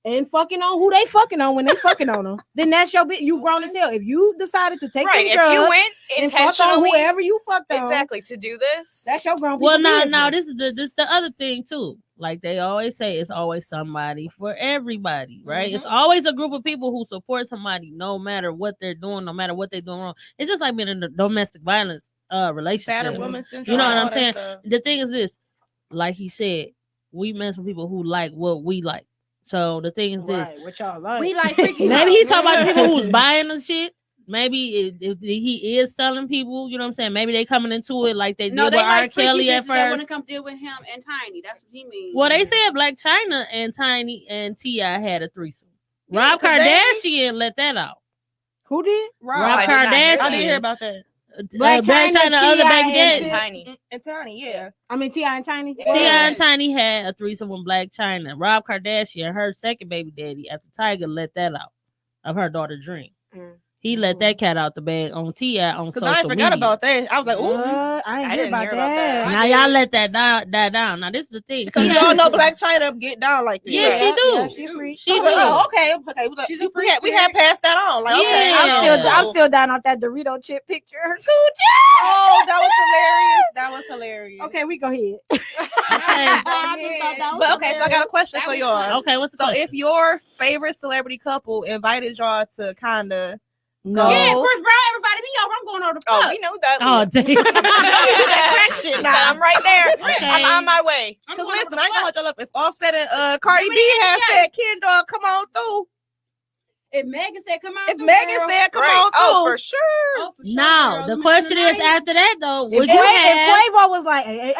and fucking on who they fucking on when they fucking on them, then that's your bit. You grown as hell. If you decided to take Right. them If drugs you went and fuck on intentionally, whoever you fucked on, exactly, to do this, that's your grown Well, people no, business. this is the other thing too. Like they always say, it's always somebody for everybody, right? It's always a group of people who support somebody, no matter what they're doing, no matter what they're doing wrong. It's just like being in a domestic violence relationship. Battered woman syndrome. You know what all I'm that saying? stuff. The thing is this, like he said, we mess with people who like what we like. So the thing is this, Right, what y'all like. we like freaky. maybe he's talking about the people who's buying the shit. Maybe if he is selling people, you know what I'm saying? Maybe they coming into it like they No, did they with R. like Kelly at that want to first. come deal with him and Tiny. That's what he means. Well, they said Black China and Tiny and T.I. had a threesome. Yeah, Rob 'cause Kardashian let that out. Who did? Rob, Rob I did not hear Kardashian. I didn't hear about that. Black China, other T.I. baby and daddy. T- tiny. And Tiny, yeah. I mean T.I. and Tiny. T.I. and Tiny had a threesome with Black China. Rob Kardashian, her second baby daddy, after Tiger let that out of her daughter Dream. Mm. He let that cat out the bag on Ti on social I forgot media. about that. I was like, ooh. I didn't hear about that. Now y'all let that down. Now this is the thing. Because y'all know Black China get down like this. Yeah, she do. Yeah, she free. She do. Okay. She's a We had passed that on. Like, okay. Yeah. I'm still down off that Dorito chip picture. Her Oh, that was hilarious. Okay, we go ahead. But okay, so I got a question for y'all. Okay, what's the So question? if your favorite celebrity couple invited y'all to kind of go, Yeah, Chris Brown, everybody be over. I'm going over the Oh, fuck. we know that. Oh, damn. you do that crack She shit said, now. I'm right there. Okay. I'm on my way. I'm Because going over listen, the I ain't gonna fuck. hold y'all up. If Offset and Cardi B had said, "Ken Dog, come on through," If Megan said, come on. if Megan said, "Come on through," Oh, for sure. Oh, for sure, Now girl. the Let me question have is a night. after that though, If would you have? Quavo was like, hey,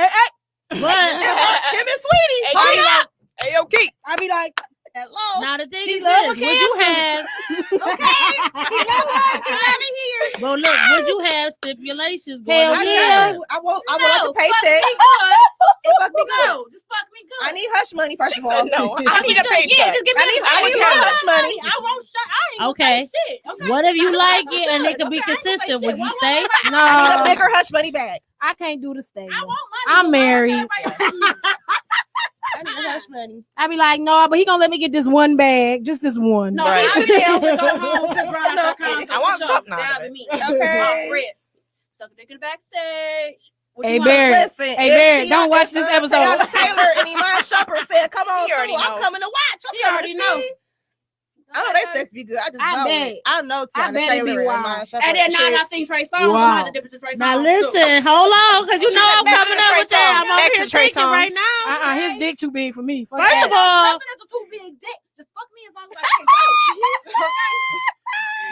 But him and Sweetie, Hey, hold up. Hey, yo, Keith. I'd be like, Hello. now the thing He is love this: a would you cancer. have? Okay. He love us. He love it here. Well, look, would you have stipulations going Hell I into yeah. got you. I want like a Fuck paycheck. me good. It fuck me good. No, just fuck me good. I need hush money first She of all. said no. I Fuck need me a good. Yeah, paycheck. just give me I need a hush money. I won't shut. I ain't gonna Okay. say shit. Okay. What if you like it and it Shit. could be Okay, I ain't gonna say consistent? shit. Would you Why stay? won't no, I need a bigger hush money bag. I can't do the stay. I want money. I'm but why married. everybody- I need a hush money. I'd be like, no, but he gonna let me get this one bag, just this one. No, Right. I should go home. I want something out of it. Okay. So they get backstage. What Hey, you want? Barry. Listen, Hey, if Barry, Tiana- don't watch if, this Tiana episode. Taylor and Iman Shumpert said, "Come on He already through. I'm knows. coming to watch. I'm He coming already to know. see." I know they sex be good. I just I know bet. it. I know I Tiana bet it be Taylor and wild. Iman Shumpert. And then now shit. I seen Trey Songz. Wow. I'm gonna have to dip into Trey Songz. Now too. listen, hold on, because you know I'm Back to coming the up Trey with that. Songz. I'm over Back here to Trey thinking right Songz. now. His dick too big for me. Fuck First that. of all, Nothing is a too big dick. Just fuck me as long as I can go.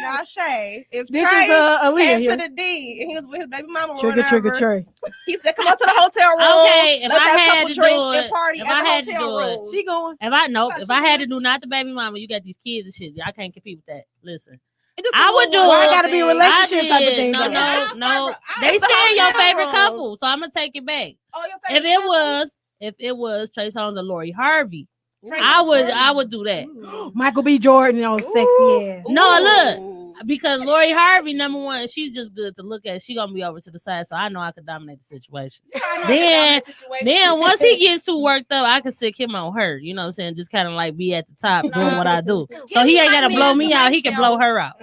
Now, Shay, if This Trey is Aaliyah came here. to the D and he was with his baby mama or Trigger, whatever, Trey. he said, "Come on to the hotel room. Okay, if Let's I have a had couple to drinks do and it, party if at I the had to hotel do it, room." She going. if I had to do not the baby mama, you got these kids and shit. I can't compete with that. Listen, It's just a I little would do one Why it. I gotta be a thing. relationship type of thing? No, though? no. They It's the saying your hotel favorite room. couple, so I'm gonna take it back. Oh, your If favorite it was Trey Songz and Lori Harvey, Trey I Songz. would do that. Michael B. Jordan on sexy ass. No, look. Ooh. Because Lori Harvey, number one, she's just good to look at. She gonna be over to the side, so I know I could dominate the situation. Then once he gets too worked up, I can sick him on her. You know what I'm saying? Just kind of like be at the top doing what I do. So he ain't gotta blow me out. He can blow her out.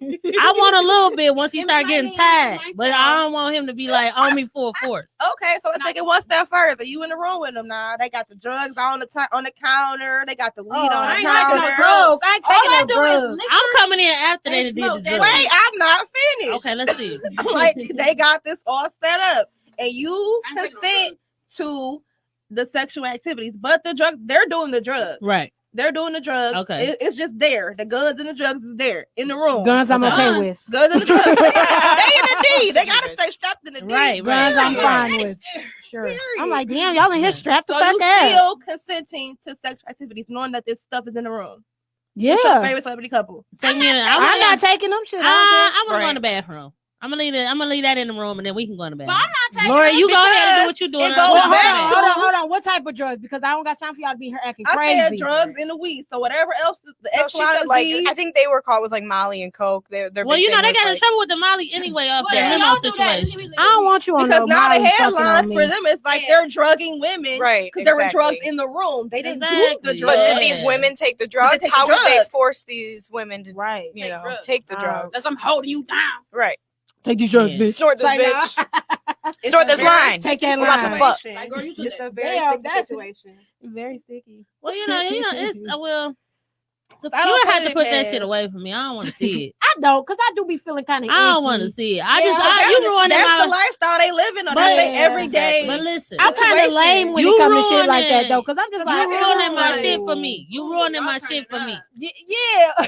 I want a little bit once he start getting tired, but I don't want him to be like on me full force. Okay, so let's take it one step further. You in the room with them now? They got the drugs on the counter. They got the weed on I the ain't counter. taking no drugs. I ain't taking no drugs. I'm coming in after they did the smoke that drugs. Wait, I'm not finished. Okay, let's see. Like they got this all set up, and you I ain't taking no consent to the sexual activities, but the drugs, they're doing the drugs. Right. They're doing the drugs. Okay. It's just there. The guns and the drugs is there in the room. Guns I'm Okay. okay with. Guns and the drugs. They in the D. They gotta stay strapped in the D. Right. Guns I'm Right. fine with. Sure. I'm like, damn, y'all in here strapped the So fuck you up. still consenting to sexual activities, knowing that this stuff is in the room. Yeah. What's your favorite celebrity couple? Take me in. I'm not taking them shit. I I want to go in Right. the bathroom. I'm gonna leave that in the room, and then we can go in the But bathroom. I'm not taking Lori, them you go ahead and do because what you doing. it goes Well, back to- hold on. What type of drugs? Because I don't got time for y'all to be here acting I crazy. said drugs in the weed. So whatever else is the No, X, she Y, said and like Z. I think they were caught with like Molly and Coke. Their Well, big you know thing they was, got in like, trouble with the Molly anyway off Yeah. that limo Don't do that. situation. I don't want you on Because no now the Molly fucking headlines on me. for them is like Yeah. they're drugging women, Right, Because there were exactly. drugs in the room. They didn't do Exactly. the drugs. But Yeah. did these women take the drugs? take the How would they drugs. force these women to, Right. you Take know, drugs. take the drugs? That's I'm holding you down. Right. Take these drugs, Yeah. bitch. Snort this Say no. bitch. Snort this line. Take that We're about to line. fuck. Like, girl, you took It's that. a very Damn, sticky that's- situation. Very sticky. Well, you know, it's I will. 'Cause I You don't would have put to it push that past- shit away from me. I don't want to see it. I don't, because I do be feeling kind of I don't want to see it. But You ruining that's the my. lifestyle they living on. But- That's their Yeah, everyday. But listen, I'm kind of situation. lame when You it comes to shit like that, ruining- though, because I'm just you like, ruining my oh, shit for me. You ruining y'all my turning shit for me. up. Yeah.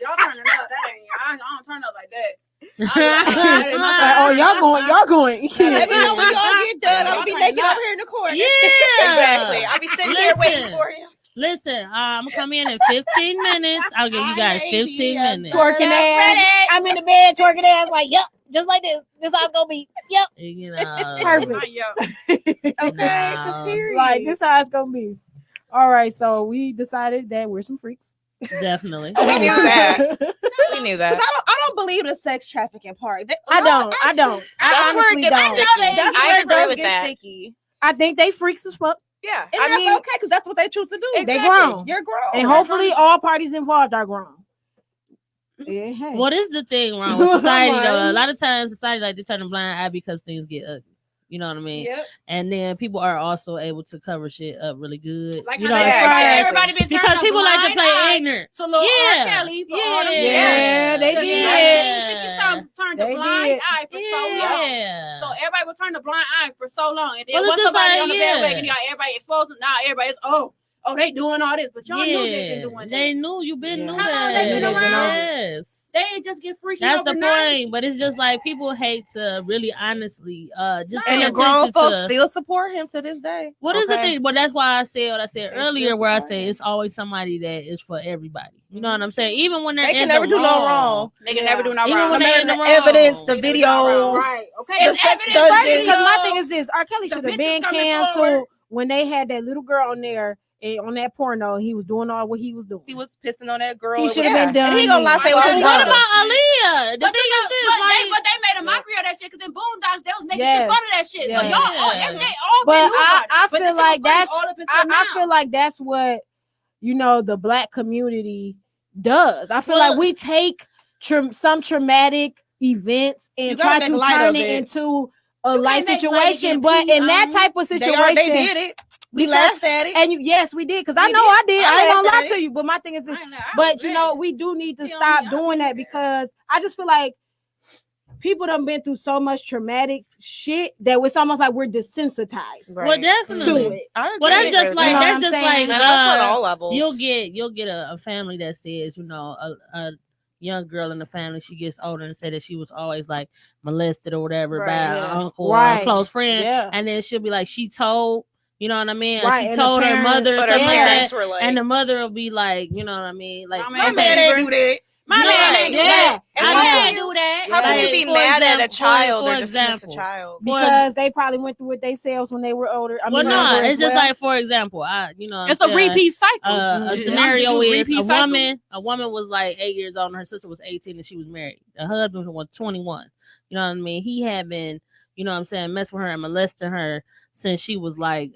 Y'all turning up. That ain't. I don't turn up like that. Oh, y'all going. Let me know when y'all get done. Y'all I'll be turning naked up. over here in the corner. Yeah, Exactly. I'll be sitting here waiting Listen. for you. Listen, I'm gonna come in 15 minutes. I'll give you guys 15 minutes. Twerking ass. I'm in the bed twerking ass like, yep, just like this. This how it's gonna be. Yep. You know, Perfect. Okay. No. Period. Like this how it's gonna be. All right, so we decided that we're some freaks. Definitely. We knew that. We knew that. I don't believe in the sex trafficking part. I don't. I That's where it honestly gets don't. sticky. That's I where it agree does with get that. sticky. I think they freaks as fuck. Yeah, And I that's mean, okay because that's what they choose to do. They grown. You're grown. And hopefully all parties involved are grown. Yeah, hey. What is the thing wrong with society though? A lot of times society like to turn a blind eye because things get ugly. You know what I mean? Yep. And then people are also able to cover shit up really good. Like you how know, they as far as- everybody been because turning a people like to blind play eye ignorant. to little Yeah. R. Kelly for all them Yeah, years. they Since did. 1950-something turned a They blind did. eye for so long. Yeah. So everybody was turning a blind eye for so long. And then Well, it's once just somebody like, on the yeah. bandwagon, you got everybody exposed. Now everybody's, oh, they doing all this. But y'all knew they been doing that. They knew you been Yeah. knew How that. long they been around? Yes. They ain't just get freaky That's the overnight. point, but it's just like people hate to really honestly just And pay the grown attention folks to still support him to this day. what is the Okay? thing. But that's why I said what I said They earlier, still where I support say him. it's always somebody that is for everybody. You know what I'm saying? Even when they're They can in never the do no wrong. They can never do no Even wrong. when No they matter in the the wrong. evidence, the They do no wrong. videos. Right. Okay. The It's sex evidence dungeon. right Because my here. thing is this: R. Kelly The should have bitches been coming canceled forward. when they had that little girl on there on that porno. He was doing all what he was doing. He was pissing on that girl. He It should was- have been done. And he gonna lie, say it was his What brother. about Aaliyah? The But, thing is this, but they made a mockery of that shit because in Boondocks they was making Yes. shit fun of that shit. Yes. So y'all all Yeah. they all But been knew I about it. But feel the shit like was funny that's all up until I now. feel like that's what the black community does. I feel Well- like we take some traumatic events You and gotta try make to light turn of it it. into a You light can't make light of situation. getting But beat, in that type of They situation, did it. We Because- laughed at it. and yes, we did, because I We know did. I did. I I ain't gonna laughed lie at to it. you, but my thing is this. I ain't know, I But was you ready. know, we do need to Feel stop me? I doing that agree. because I just feel like people done been through so much traumatic shit that it's almost like we're desensitized Right. Well, to definitely. it. I agree. Well, that's agree just with like that. You know that's what just I'm like saying? And that's on all levels. you'll get a family that says, you know, a young girl in the family, she gets older and say that she was always like molested or whatever by Right. an Yeah. uncle or Right. a close friend, Yeah. and then she'll be like, she told, you know what I mean? Right, She and the told her parents- mother and But stuff her like parents that, were like, and the mother will be like, you know what I mean? Like, My My man ain't do that. My No, man ain't do yeah. that. And My how man can ain't do that. how can you Like, be for mad at a example- child for or dismiss a example. child? Because they probably went through it themselves when they were older. well, no, younger it's as just well. like, for example, It's a repeat cycle. A It's scenario honestly a is repeat a cycle. woman was like 8 years old and her sister was 18 and she was married. The husband was 21. You know what I mean? He had been, you know what I'm saying, messing with her and molesting her since she was like,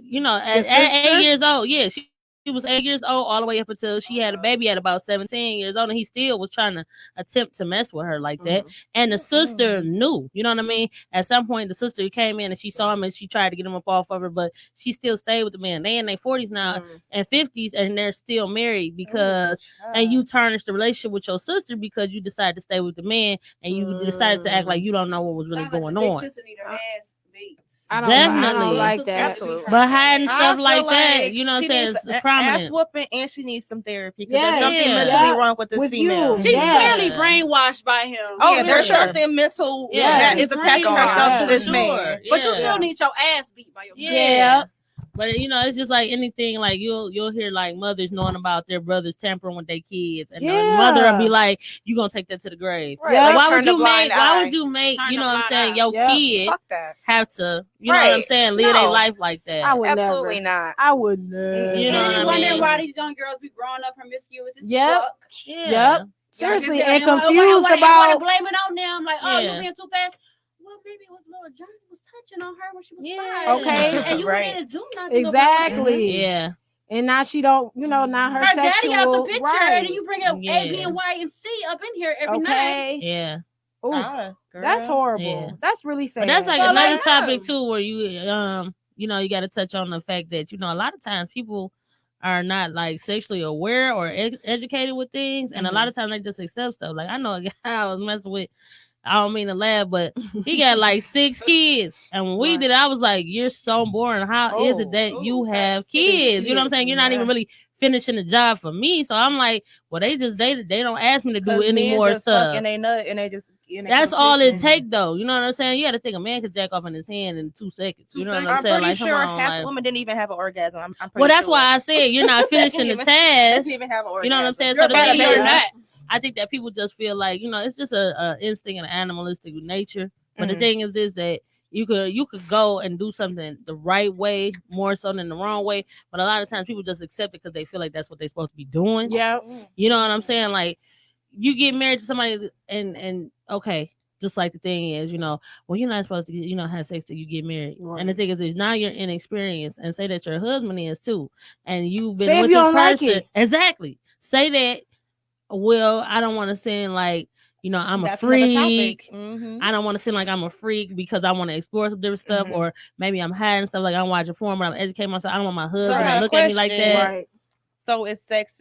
you know, at 8 years old. Yeah, she was 8 years old all the way up until she had a baby at about 17 years old, and he still was trying to attempt to mess with her like that. And the sister knew, you know what I mean? At some point, the sister came in and she saw him and she tried to get him up off of her, but she still stayed with the man. They in their 40s now and 50s, and they're still married because, and you tarnished the relationship with your sister because you decided to stay with the man and you decided to act like you don't know what was really going on. I Definitely. don't like that. Absolutely. But hiding I stuff feel like that, you know what I'm she saying, needs it's an ass prominent. whooping and she needs some therapy because Yes. there's something Yeah. mentally Yeah. wrong with this With female. you. She's Yeah. clearly brainwashed by him. Oh, Yeah, there's for sure. something mental Yeah. that is attaching herself to this Sure. man. But you Yeah. still need your ass beat by your Yeah. But you know, it's just like anything. Like you'll hear like mothers knowing about their brothers tampering with their kids, and the Yeah. mother will be like, "You gonna take that to the grave? Right, Yeah. like, Why turn would the you blind make? Why eye. would you make? Turn You the know what I'm blind saying? eye. Your Yeah. kid Fuck that. have to, you know what I'm Right. saying? Live their No. life like that. I would Absolutely never. not. I would never. You know And what I you wondering mean? why these young girls be growing up promiscuous. It's Yep. fuck. Yeah. Yep. Seriously, Y'all and just- confused and about. wanna blame it on them. Like, oh, Yeah. you being too fast. Well, baby, it was little Johnny was touching on her when she was Yeah. 5. Okay. And you Right. didn't do nothing. Exactly. Yeah. And now she don't, now her, Her sexual. daddy out the picture, right. and then you bring up Yeah. A, B, and Y, and C up in here every night. Okay. Yeah. Ooh, that's horrible. Yeah. That's really sad. But that's like Well, another like, topic too, where you you know, you got to touch on the fact that a lot of times people are not like sexually aware or educated with things, and a lot of times they just accept stuff. Like I know a guy I was messing with. I don't mean to laugh, but he got like 6 kids, and when we Right. did it, I was like, "You're so boring. How is it that you have kids? You know what I'm saying? You're not even really finishing the job for me." So I'm like, "Well, they don't ask me to do any more stuff." And they nut and they just. And they That's just all it listen. take, though. You know what I'm saying? You got to think a man could jack off in his hand in 2 seconds. You know what I'm I'm saying? pretty Like, come sure on, half like- the women didn't even have an orgasm. I'm pretty well, that's sure. why I said you're not finishing the They task. didn't even have an orgasm. You know what I'm saying? You're So the better thing than is, that. I think that people just feel like, it's just a instinct and an animalistic nature. But the Mhm. thing is this, that You could go and do something the right way more so than the wrong way. But a lot of times people just accept it because they feel like that's what they're supposed to be doing. Yeah. You know what I'm saying? Like, you get married to somebody and okay, just like the thing is, well, you're not supposed to, have sex till you get married. Right. And the thing is now you're inexperienced, and say that your husband is too, and you've been with this person. Like exactly. Say that. Well, I don't want to seem like, I'm a freak. Mm-hmm. I don't want to seem like I'm a freak because I want to explore some different stuff, or maybe I'm hiding stuff, like I'm watching porn, but I'm educating myself. I don't want my husband to look at me like that. Right. So is sex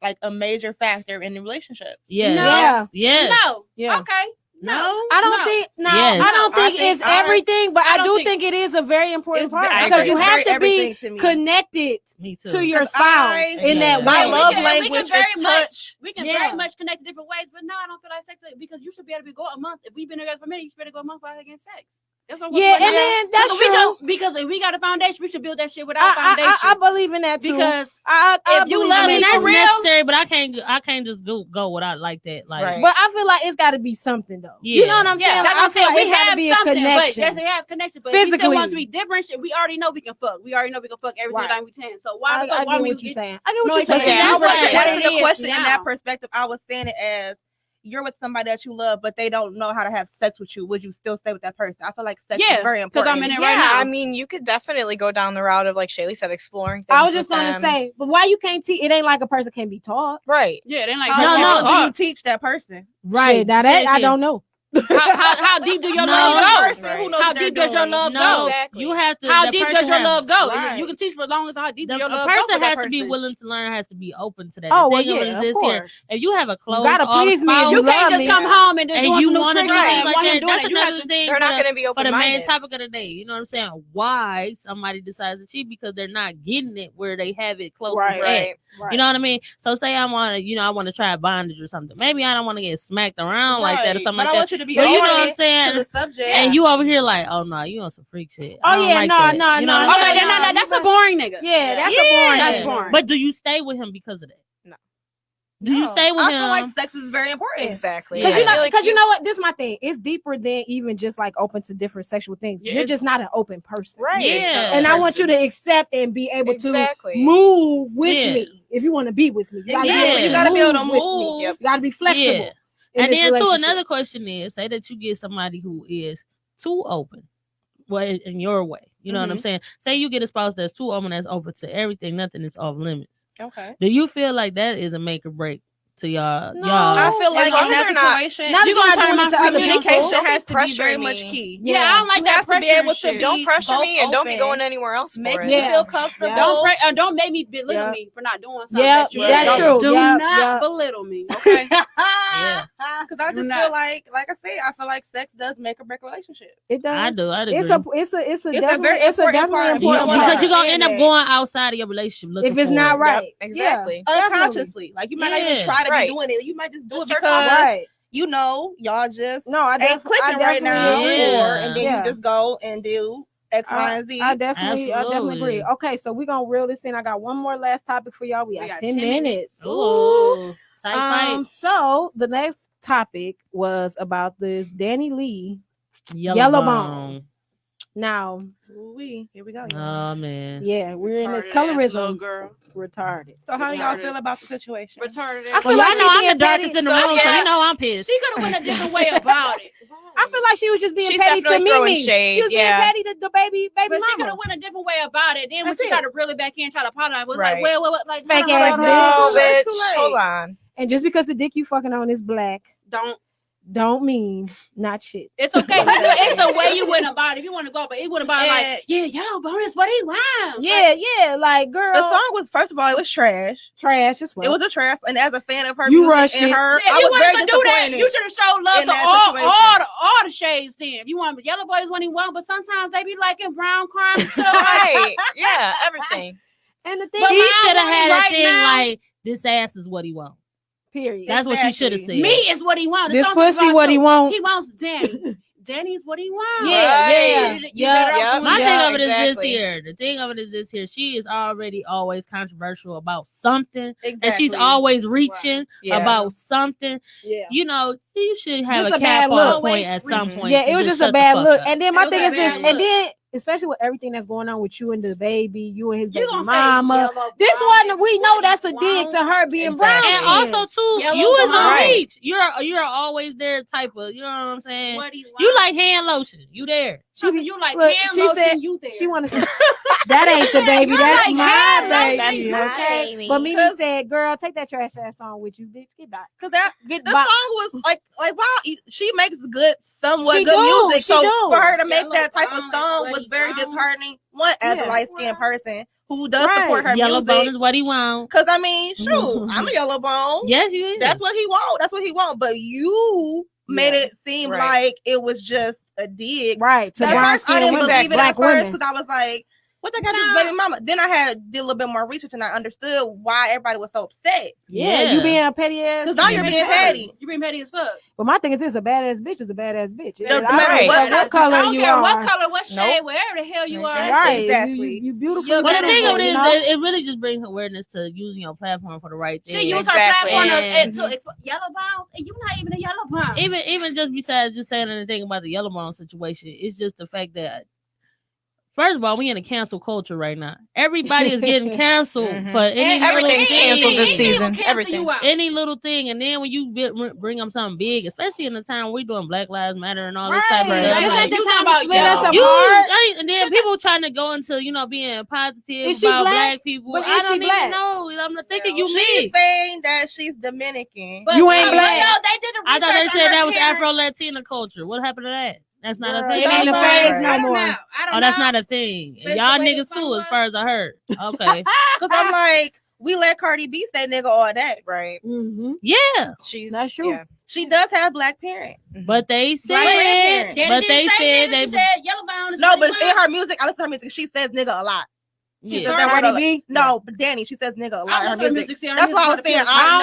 like a major factor in the relationships? Yeah. No. Yeah. No. Yeah. Okay. No, I don't think. No, yes. I don't think it's everything, but I do think it is a very important part because you have to be connected to your spouse in that way. My love language is touch. We can very much connect in different ways, but no, I don't feel like sex because you should be able to go a month. If we've been together for a minute, you should be able to go a month without having sex. Yeah, and then that's true. Because if we got a foundation, we should build that shit without foundation. I believe in that too. Because if you love me, that's for real, necessary. But I can't just go without like that. Like, right. But I feel like it's got to be something though. Yeah. You know what I'm saying? Like, I feel like we it's got to be a connection. But we have connection. But physically, if we still want to be different, we already know we can fuck. We already know we can fuck every single time we can. So why? I get what you're saying. I get what you're saying. I was answering the question in that perspective. I was saying it as, you're with somebody that you love, but they don't know how to have sex with you. Would you still stay with that person? I feel like sex is very important. Because I'm in it right now. I mean, you could definitely go down the route of, like Shaylee said, exploring things. I was just going to say, but why you can't teach? It ain't like a person can be taught. Right. Yeah, it ain't like how do you teach that person? Right. Now that I don't know. How deep do your love go? How deep does your love go? Exactly. You have to. How deep does your love go? You can teach for as long as how deep your love goes. The person has to be willing to learn. Has to be open to that. Oh well, yeah, of course. If you have a closed, gotta please me. You can't just come home and you want to do things like that. That's another thing. They're not going to be for the open-minded. main topic of the day. You know what I'm saying? Why somebody decides to cheat because they're not getting it where they have it close at. You know what I mean? So say I want to, I want to try bondage or something. Maybe I don't want to get smacked around like that or something like that. I want you to be open. You know what I'm saying? The subject. And you over here like, oh no, you on some freak shit. Oh yeah, no. That's a boring nigga. Yeah, that's a boring. That's boring. But do you stay with him because of that? No. Do you stay with him? I feel like sex is very important. Exactly. Because you know what? This is my thing. It's deeper than even just like open to different sexual things. You're just not an open person. Right. Yeah. And I want you to accept and be able to move with me if you want to be with me. You gotta be able to move. You gotta be flexible. Yeah. And then too, another question is, say that you get somebody who is too open, well, in your way. You know what I'm saying? Say you get a spouse that's too open, that's open to everything, nothing is off limits. Okay. Do you feel like that is a make or break to y'all? No. I feel like in that situation, you're gonna turn into other communication has to be very much key. Yeah, I don't like that pressure. You have to be able to don't pressure me and don't be going anywhere else. Make me feel comfortable. Don't make me belittle me for not doing something. Yeah, that's true. Do not belittle me, okay? Yeah, because I just feel like I say, I feel like sex does make or break a relationship. It does. I do. It's definitely important part because you're gonna end up going outside of your relationship looking if it's not right. Exactly. Unconsciously, like you might not even try to be doing it. You might just do it because y'all just ain't clicking right now, and then you just go and do X, Y, and Z. I definitely agree. Okay, so we're gonna reel this in. I got one more last topic for y'all. We got 10 minutes. Ooh. So the next topic was about this Danny Lee yellow bone. Now, here we go. Oh man. Yeah, we're in this colorism. Girl. Retarded. So how y'all feel about the situation? Retarded. I feel like I'm the darkest in the room, so you know I'm pissed. She could have went a different way about it. I feel like she was just being petty to Mimi. She was being petty to the baby but mama. She could have went a different way about it. Then when she tried to reel it back in, try to apologize, was like, like fake ass bitch. Hold on. And just because the dick you fucking on is black, don't mean not shit. It's okay. It's the way you went about it. If you want to go, but it went about it like, yellow bone is what he wants. Yeah, like girl. The song was, first of all, it was trash. As well. It was a trash, and as a fan of her, you rushed and her, if I you was very wanted to do that, you should have showed love to all the shades. Then, if you want yellow boys when he want, but sometimes they be liking brown crime too. Right? Yeah, everything. And the thing, she should have had a thing like, "This ass is what he wants." Period. That's what she should have said. Me is what he wants. This pussy what he wants. He wants Danny. Danny's what he wants. Yeah. My thing of it is this exactly. here. The thing of it is this here. She is already always controversial about something, Exactly. and she's always reaching Yeah. about something. Yeah. You know, you should have Just a a bad cap look. off point at some point. Yeah, to it was just a shut the bad fuck look. up. And then my It was thing a is this, bad and look. then especially with everything that's going on with you and the baby, you and his You baby gonna mama. say yellow This brown one is we know what that's a he dig to want. her being Exactly. And brown. also too, Yellow you is a Right. reach. You're always there type of. You know what I'm saying? What he You want. like hand lotion. You there? So you like Look, hand she lotion, said you there. she want to say that ain't the baby, You're that's like, my hand baby. lotion, that's my Okay, baby. but Mimi 'Cause- said, "Girl, take that trash ass on with you, bitch. Get back. Cause that Get the back." song was like wow, she makes good, somewhat She good do, music. she So do. for her to make Yellow that type of brown is song what was he very brown. disheartening. One, as Yeah. a light skinned person who does Right. support her Yellow bone music. is what he want. Cause I mean, shoot, I'm a yellow bone. Yes, you is. That's what he want. That's what he want. But you made it seem Right. like it was just a dig. Right to At brown first, I skin didn't women, believe it black at first women. because I was like, what they got to do with baby mama? Then I did a little bit more research and I understood why everybody was so upset. Yeah, Yeah. you being a petty ass. Because now you're being petty. You being petty as fuck. But my thing is this: a badass bitch is a badass bitch. No I don't matter care what what color I don't you care are. what color, what shade, Nope. wherever the hell you are. Right, Exactly. You beautiful. Well, Well, the thing of beautiful, it you is, know? that it really just brings awareness to using your platform for the right thing. She used Exactly. her platform And- to yellow bones, and you not even a yellow bone. even just besides just saying anything about the yellow bone situation, it's just the fact that first of all, we in a cancel culture right now. Everybody is getting canceled Mhm. for any little Everything's thing. canceled this Anything will season. cancel Everything. you out. Any little thing, and then when you bring up something big, especially in the time we're doing Black Lives Matter and all this type of Right. stuff, This like, ain't the you time talking to about split us yellow. you, apart. and then people trying to go into being positive Is she about black? people. But I is she don't black? even know. I'm not thinking you She's mixed. saying that she's Dominican. But You ain't but black. yo, they did the I thought they research on said her that was parents. Afro Latina culture. What happened to that? That's not a Girl, thing. it ain't a That's phase right. no I don't more. know. I don't Oh, that's know. not a thing. But And y'all the way the niggas song too, as was- far as I heard. Okay. Because I'm like, we let Cardi B say nigga all day. Right. Mm-hmm. Yeah. She's That's true. Yeah. She does have black parents. But they Black said, grandparents. Daddy but didn't they say said nigga, they she said yellow bone is No, what but he in want. her music, I listen to her music. She says nigga a lot. She Yeah. says that word a Cardi lot. B? No, but Danny, she says nigga a lot I in her listen to music. music, see her That's music why I for was the saying kids. I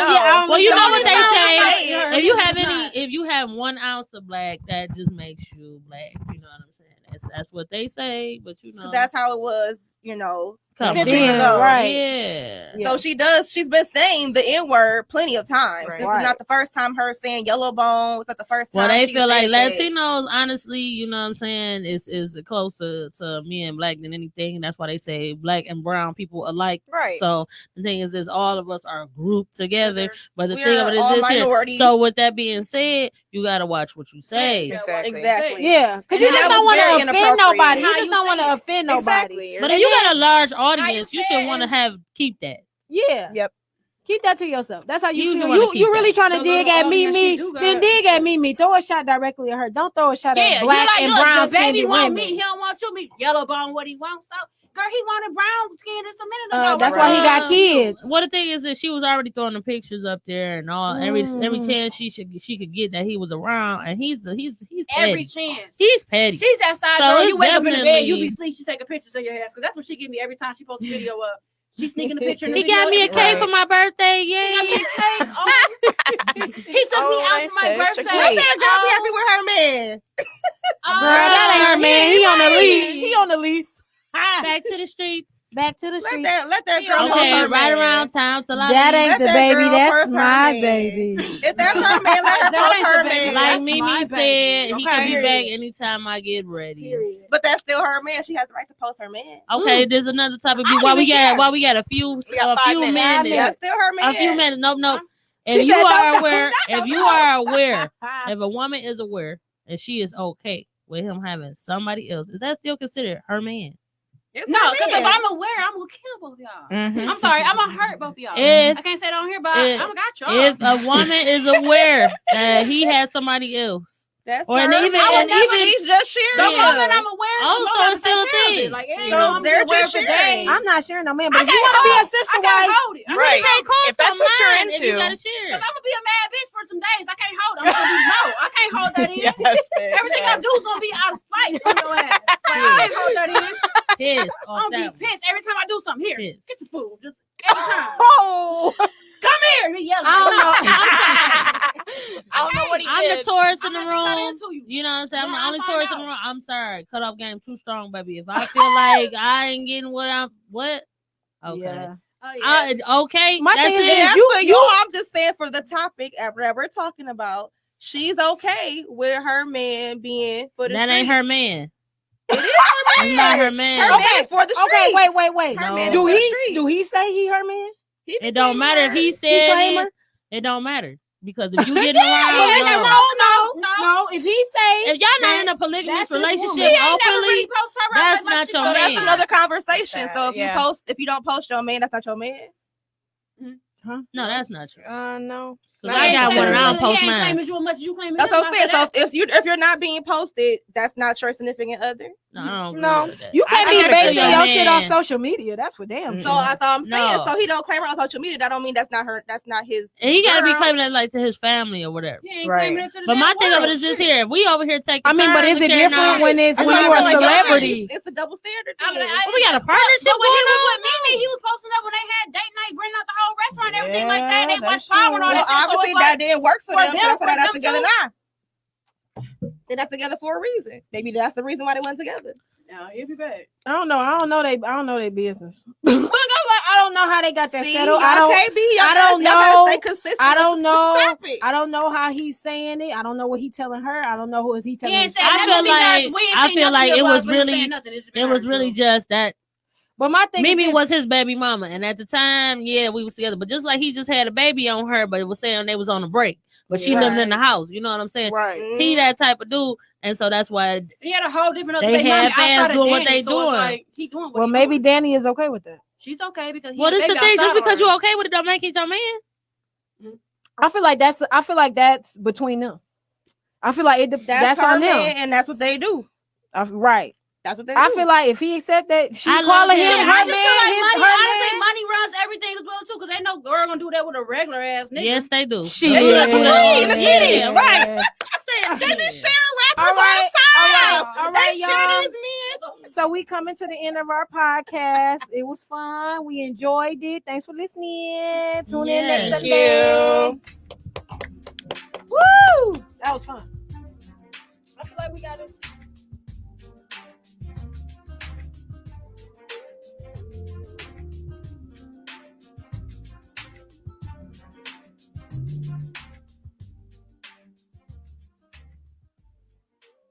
know. Well, you know Don't what they sound say. like it. If you have if you have 1 ounce of black, that just makes you black. You know what I'm saying? That's what they say. But you know, 'Cause that's how it was, you know, come centuries on. ago. Right. Yeah. Yeah. So she's been saying the N-word plenty of times. Right. This is not the first time her saying yellow bone. It's not the first time. Well, they she feel like said that. Latinos, honestly, you know what I'm saying, is closer to me and black than anything. That's why they say black and brown people alike. Right. So the thing is all of us are grouped together. But the We thing are of it is all this here. minorities. So with that being said, you gotta watch what you say. Exactly. Exactly. Yeah, because And you that just don't was want very to offend inappropriate. nobody. You How just you don't want say to it. offend nobody. Exactly. But if you got a large audience, you you said should want to keep that. Yeah. Yep. Keep that to yourself. That's how you You feel. should wanna You keep really that. trying to The dig little at audience Mimi. she do got. Then dig at Mimi. Throw a shot directly at her. Don't throw a shot at black and brown the baby skinned want women. me. He don't want you. Me yellow bone. What he want? So, girl, he wanted brown skin just a minute ago. That's why he got kids. Well, the thing is that she was already throwing the pictures up there and all every Mm. chance she could get that he was around, and he's petty. Every chance. He's petty. She's that side So girl. it's You wake up in the bed, you definitely- be asleep. She taking pictures of your ass because that's what she give me every time she posts a video up. She sneaking the picture. In the He got video me a every cake time. for my birthday. He Yay! got me a cake. Oh. He took me out nice for my cake. birthday. Let that girl be happy with her man. Oh, Girl, that ain't her man. He on the lease. He on the lease. Back to the streets. Back to the Let street. that girl post Okay, her right man. around town till I That leave. ain't Let the that baby. girl That's post her my man. baby. If that's her man, let her That post ain't her the baby. man. Like That's Mimi my said, baby. he Okay. can be back anytime I get ready. Period. But that's still her man. She has the right to post her man. Okay, there's another topic. I don't While we even care. got a few We got 5 minutes. minutes. That's still her man. A few minutes. Nope. She If you said, are "No, aware, no, if you no." are aware, if a woman is aware and she is okay with him having somebody else, is that still considered her man? It's No, her because man. if I'm aware, I'm gonna kill both of y'all. Mhm. I'm sorry, I'm gonna hurt both of y'all. If I can't say it on here, but if- I'm got y'all. if a woman is aware that he has somebody else, That's or her and even man. and even She's just the sharing. Yeah. moment I'm aware, Oh, the so moment it's still a I'm taking care of thing. it. Like, it ain't So no, I'm they're aware just for sharing. days. I'm not sharing no man, but I if you can't want to be a hold- sister I can't wife, hold it. Right. can't call If that's what you're someone, if you into. gotta share. Because I'm gonna be a mad bitch for some days. I can't hold it. I'm gonna be no. I can't hold that in. Yes, bitch, Everything yes. I do is gonna be out of spite on your ass. Like, I can't hold that in. Pissed I'm off gonna that be pissed every time I do something. Here, Pissed. get your food. Just every time. Oh. Come here. Be yelling. I don't know. I don't know what he I'm did. the tourist in the I'm not gonna cut room. into you. You know what I'm saying? I'm Well, the only I'll find tourist in out. the room. I'm sorry. Cut off game too strong, baby. If I feel like I ain't getting what? Okay. Yeah. Oh, yeah. Okay. My that's thing is it. this, That's you- for you. I'm just saying for the topic that we're talking about. She's okay with her man being for the That street. ain't her man. It is her man. That's not her man. Her man is for the street. Okay, wait. Her No. man is Do for the he street. do he say he her man? He It don't matter if he He said claim it. her? It don't matter because if you getting Well, around, no. If he say if y'all not that- in a polygamous that's his woman. relationship He ain't never openly, really post her up that's like not she your So do. that's man. another conversation. That, So yeah. if you don't post your man, that's not your man. no, that's not true. No. Because Not I got one and I don't He post ain't mine. claiming you as much as you claiming That's him. what I'm saying. I So said if you're not being posted, that's not your significant other. No, I don't agree No. with that. you can't I be never basing feel your man. shit off social media. That's for damn Mm-mm. sure. So that's all I'm saying. No. So he don't claim her on social media. That don't mean that's not her. That's not his. And he gotta be girl. claiming that like to his family or whatever. He ain't Right. claiming it to the But my damn thing of it world. is this Shit. here. We over here taking I mean, but turns is it and carrying different on. when it's That's when what you're I a feel like y'all celebrity? It's a double standard. I mean, then. I- Well, we got a partnership But when he going was on. with Mimi, he was posting up when they had date night, bringing out the whole restaurant, and everything like that. Yeah, They that's watched Power and all true. Well, that shit. So obviously it's that like, didn't work for for them. them, That's why for they're not them together too. now. They're not together for a reason. Maybe that's the reason why they weren't together. no, he'll be back. I don't know their business. Look, I'm like, I don't know how they got that See, settled. y'all can't be. Y'all I gotta- don't y'all gotta know. stay consistent I don't with the know. topic. I don't know how he's saying it. I don't know what he telling her. I don't know who is he He telling. ain't his- saying I nothing feel because like- we ain't I seen feel nothing like that it was we ain't really- saying nothing. It's been It was her, really so. just that But my thing Mimi is was his baby mama, and at the time, yeah, we was together. But just like he just had a baby on her, but it was saying they was on a break, but she Yeah. lived in the house. You know what I'm saying? right. He that type of dude, and so that's why. He had a whole different They other baby had mommy fans outside of doing what Danny, they so it's doing. like, he doing what Well, he maybe doing. Danny is okay with that. She's okay because he Well, had a this the baby thing. Just outside of because her. you're okay with it, don't make it your man. I feel like that's between them. I feel like that's her on them. man, and that's what they do. Right. That's what they do. I feel like if he accept that, she I love calling him. him Shit, her I man, just feel like his, money, her honestly, man. money runs everything as well too. Because ain't no girl gonna do that with a regular ass nigga. Yes, they do. Shit. They do that for free in the city. Yeah, right. I said, They be yeah. sharing All rappers right, all the time. all right, They y'all. share these men. So we coming to the end of our podcast. It was fun. We enjoyed it. Thanks for listening. Tune in next Yeah. Thank Sunday. you. Woo! That was fun. I feel like we got this.